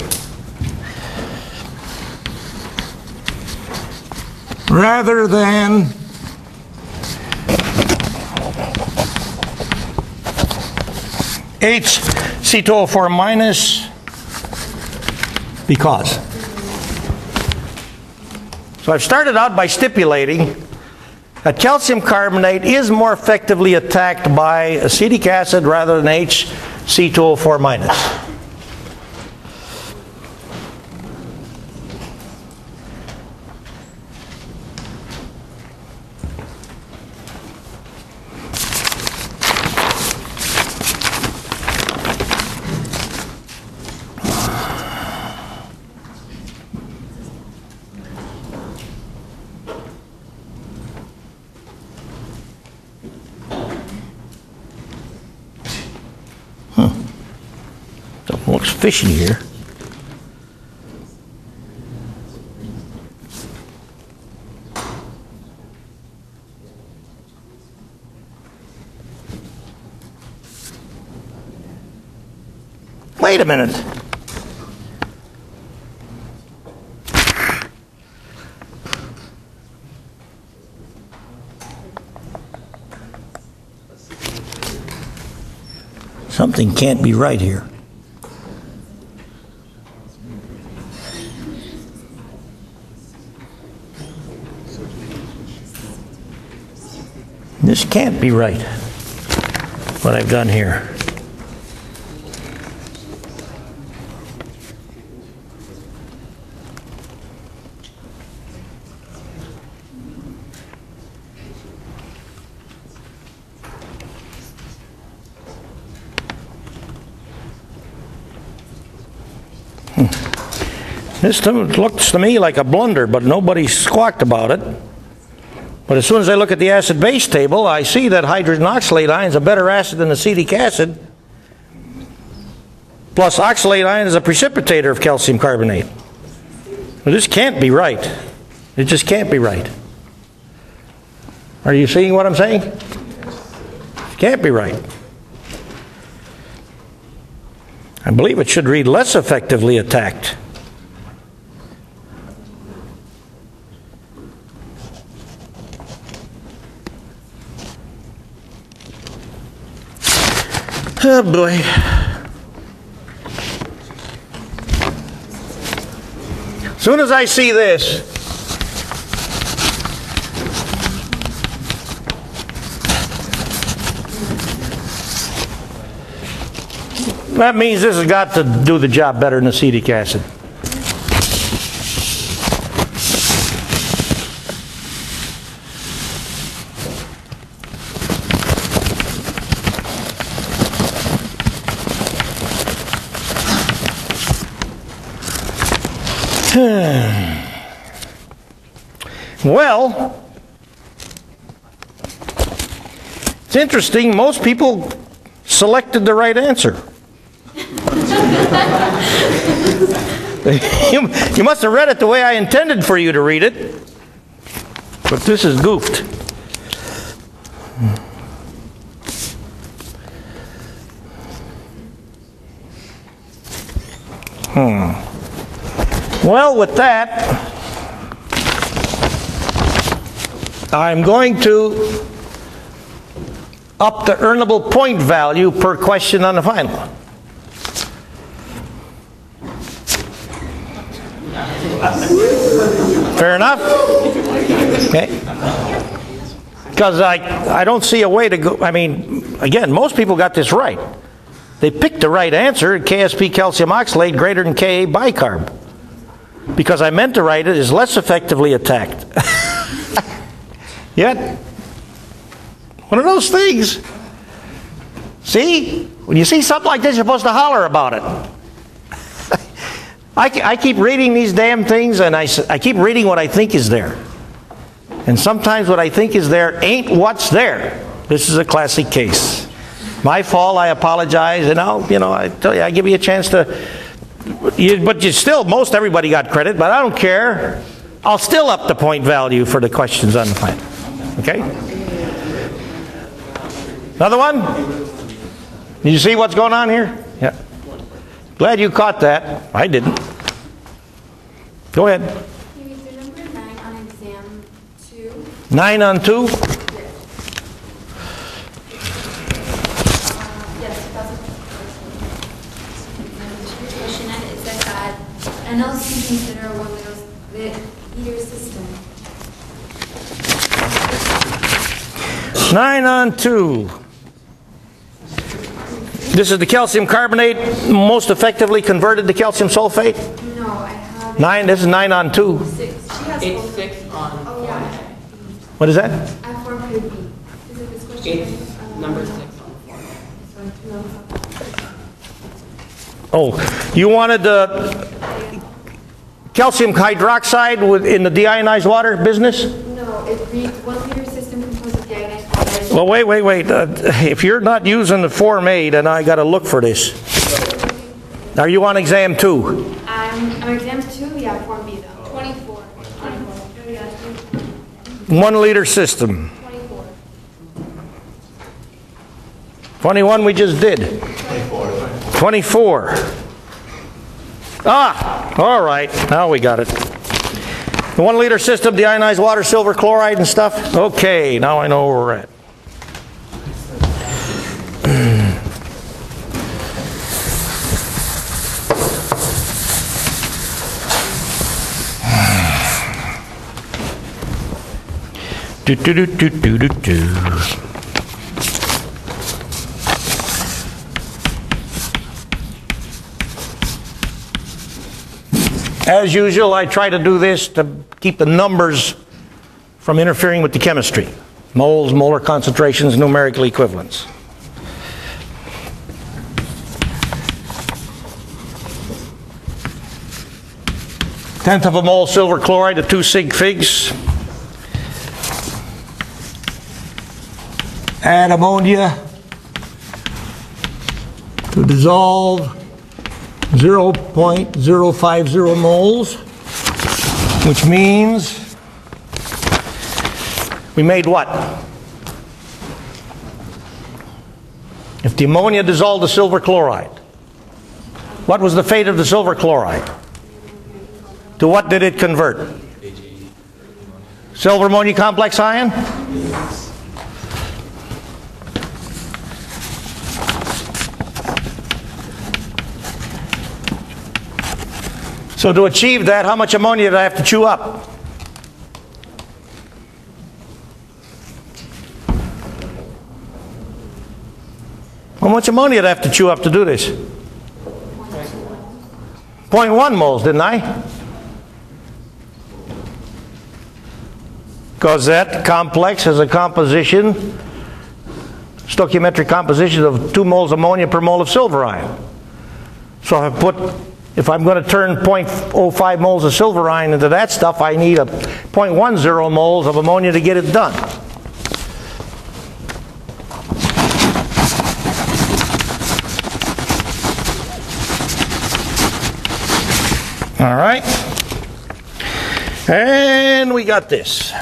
rather than HC2O4 minus because. So I've started out by stipulating that calcium carbonate is more effectively attacked by acetic acid rather than HC2O4 minus. Something looks fishy here. Wait a minute. Something can't be right here. This can't be right, what I've done here. This looks to me like a blunder, but nobody squawked about it. But as soon as I look at the acid-base table, I see that hydrogen oxalate ion is a better acid than acetic acid. Plus, oxalate ion is a precipitator of calcium carbonate. Well, this can't be right. It just can't be right. Are you seeing what I'm saying? It can't be right. I believe it should read less effectively attacked. Oh boy. As soon as I see this, that means this has got to do the job better than acetic acid. Well, it's interesting, most people selected the right answer. You must have read it the way I intended for you to read it, but this is goofed. Well, with that, I'm going to up the earnable point value per question on the final. Fair enough? Okay. Because I don't see a way to go. I mean, again, most people got this right. They picked the right answer, KSP calcium oxalate greater than Ka bicarb. Because I meant to write it is less effectively attacked. Yet, one of those things. See? When you see something like this, you're supposed to holler about it. I keep reading these damn things, and I keep reading what I think is there. And sometimes what I think is there ain't what's there. This is a classic case. My fault, I apologize, and I tell you, I give you a chance to, but you still, most everybody got credit, but I don't care. I'll still up the point value for the questions on the final. Okay? Another one? Did you see what's going on here? Yeah. Glad you caught that. I didn't. Go ahead. Maybe so number 9 on exam 9 on 2? Yes, that's a question. And it says that NLC consider one liter system. 9 on 2. This is the calcium carbonate most effectively converted to calcium sulfate? No, I have 9, this is 9 on 2. 6. She has It's both. 6 on Oh, yeah. What is that? I form could be. Is it this question? It's number 6 on the form. Oh, you wanted the calcium hydroxide in the deionized water business? No, it reads 1 liter system composed of deionized water. Well, wait. If you're not using the Form A, then I got to look for this. Are you on exam 2? I'm exam 2, yeah, form B though. 24. 1 liter system. 24. 21 we just did. 24. Ah, all right. Now we got it. The 1 liter system, deionized water, silver chloride and stuff. Okay, now I know where we're at. Do. As usual, I try to do this to keep the numbers from interfering with the chemistry. Moles, molar concentrations, numerical equivalents. Tenth of a mole silver chloride to 2 sig figs. Add ammonia to dissolve 0.050 moles, which means we made what? If the ammonia dissolved the silver chloride, what was the fate of the silver chloride? To what did it convert? Silver ammonia complex ion? So to achieve that, how much ammonia did I have to chew up? How much ammonia did I have to chew up to do this? 0.1 moles, didn't I? Because that complex has a composition, stoichiometric composition of 2 moles ammonia per mole of silver ion. So if I'm going to turn 0.05 moles of silver ion into that stuff, I need a 0.10 moles of ammonia to get it done. All right. And we got this.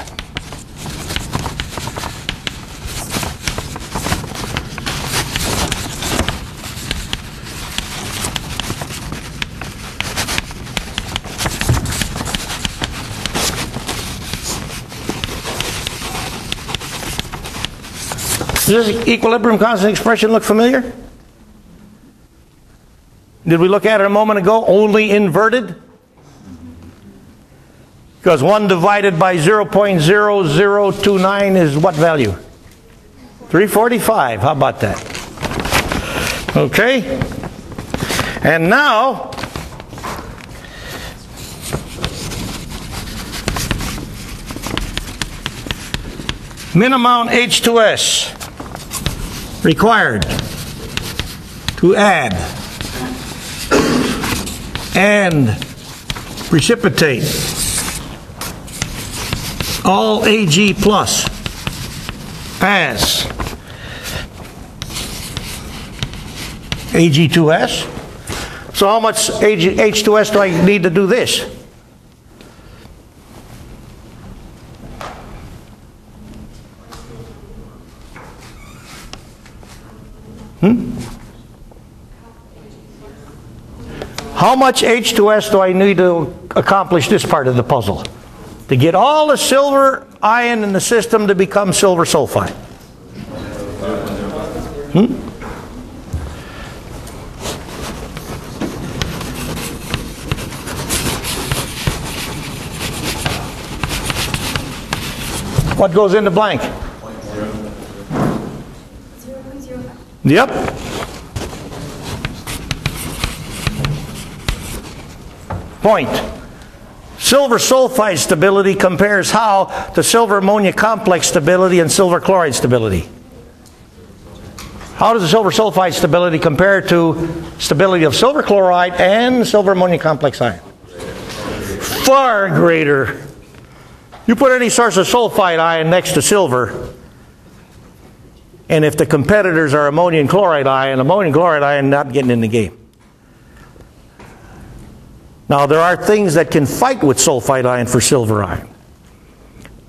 Does this equilibrium constant expression look familiar? Did we look at it a moment ago? Only inverted? Because 1 divided by 0.0029 is what value? 345. How about that? Okay. And now, min amount H2S required to add and precipitate all Ag plus as Ag2S. So how much H2S do I need to do this? How much H2S do I need to accomplish this part of the puzzle? To get all the silver ion in the system to become silver sulfide? What goes into blank? 0.05. Yep. Point. Silver sulfide stability compares how to silver ammonia complex stability and silver chloride stability? How does the silver sulfide stability compare to stability of silver chloride and silver ammonia complex ion? Far greater. You put any source of sulfide ion next to silver, and if the competitors are ammonium chloride ion not getting in the game. Now there are things that can fight with sulfide ion for silver ion.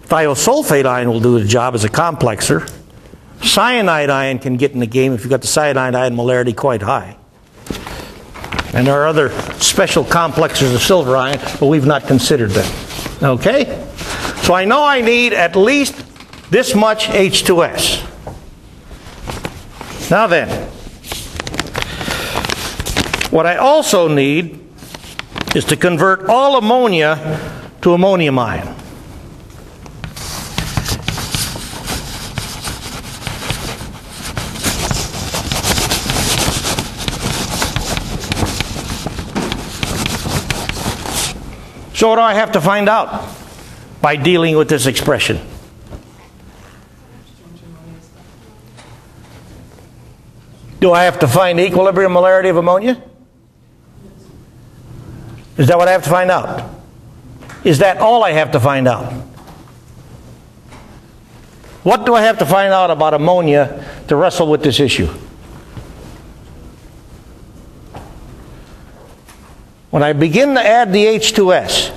Thiosulfate ion will do the job as a complexer. Cyanide ion can get in the game if you've got the cyanide ion molarity quite high. And there are other special complexers of silver ion, but we've not considered them. Okay? So I know I need at least this much H2S. Now then, what I also need is to convert all ammonia to ammonium ion. So what do I have to find out by dealing with this expression? Do I have to find the equilibrium molarity of ammonia? Is that what I have to find out? Is that all I have to find out? What do I have to find out about ammonia to wrestle with this issue? When I begin to add the H2S,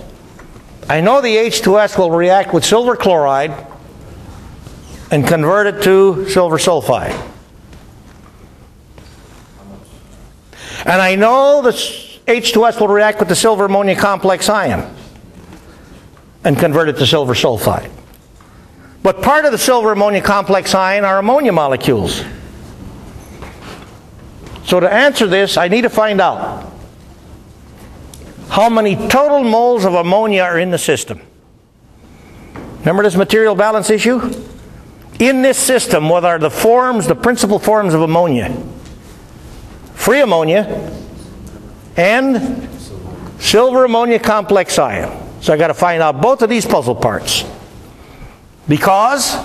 I know the H2S will react with silver chloride and convert it to silver sulfide. And I know the H2S will react with the silver ammonia complex ion and convert it to silver sulfide. But part of the silver ammonia complex ion are ammonia molecules. So to answer this, I need to find out how many total moles of ammonia are in the system. Remember this material balance issue? In this system, what are the forms, the principal forms of ammonia? Free ammonia and silver ammonia complex ion. So I got to find out both of these puzzle parts. Because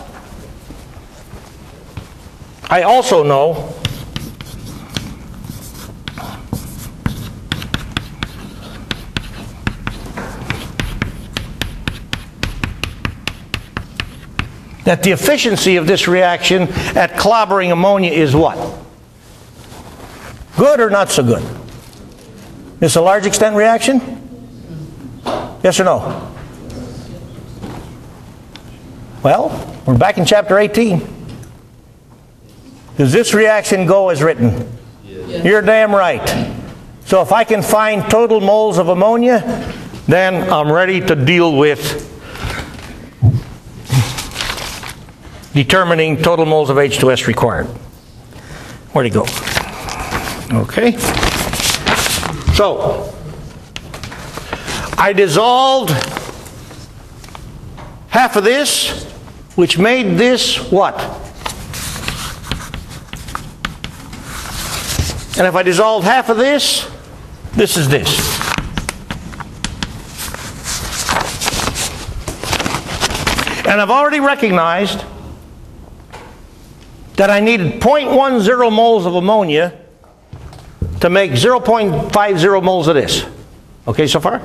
I also know that the efficiency of this reaction at clobbering ammonia is what? Good or not so good? This a large extent reaction? Yes or no? Well, we're back in chapter 18. Does this reaction go as written? Yes. You're damn right. So if I can find total moles of ammonia, then I'm ready to deal with determining total moles of H2S required. Where'd it go? Okay. So, I dissolved half of this, which made this what? And if I dissolved half of this, this is this. And I've already recognized that I needed 0.10 moles of ammonia to make 0.50 moles of this. Okay so far?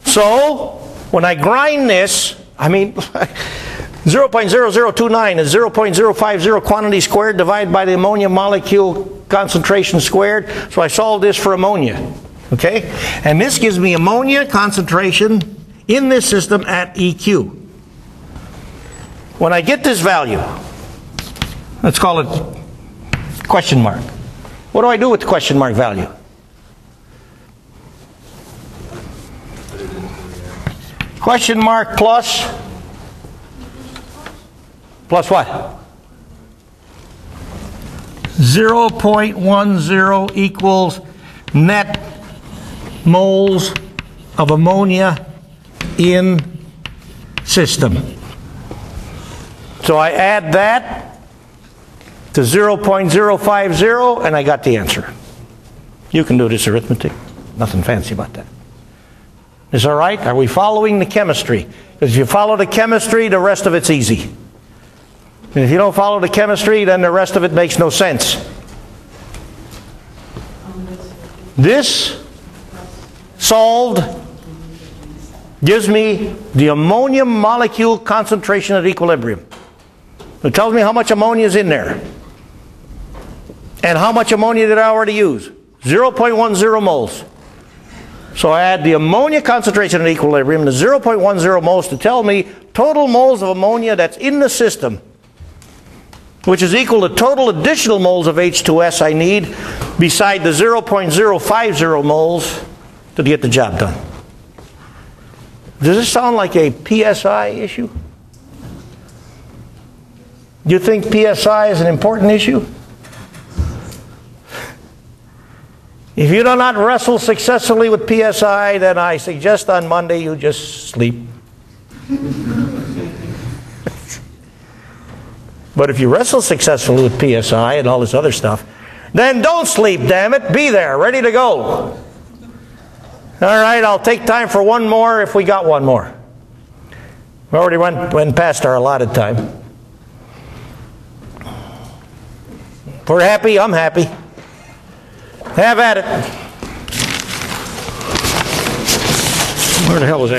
So, when I grind this, I mean, 0.0029 is 0.050 quantity squared divided by the ammonia molecule concentration squared. So I solved this for ammonia. Okay? And this gives me ammonia concentration in this system at EQ. When I get this value, let's call it question mark. What do I do with the question mark value? Question mark plus? Plus what? 0.10 equals net moles of ammonia in system. So I add that to 0.050 and I got the answer. You can do this arithmetic. Nothing fancy about that. Is that all right? Are we following the chemistry? Because if you follow the chemistry, the rest of it's easy. And if you don't follow the chemistry, then the rest of it makes no sense. This solved gives me the ammonia molecule concentration at equilibrium. It tells me how much ammonia is in there. And how much ammonia did I already use? 0.10 moles. So I add the ammonia concentration at equilibrium to 0.10 moles to tell me total moles of ammonia that's in the system, which is equal to total additional moles of H2S I need beside the 0.050 moles to get the job done. Does this sound like a PSI issue? Do you think PSI is an important issue? If you do not wrestle successfully with PSI, then I suggest on Monday you just sleep. But if you wrestle successfully with PSI and all this other stuff, then don't sleep, damn it. Be there, ready to go. All right, I'll take time for one more if we got one more. We already went past our allotted time. If we're happy, I'm happy. Have at it. Where the hell was that?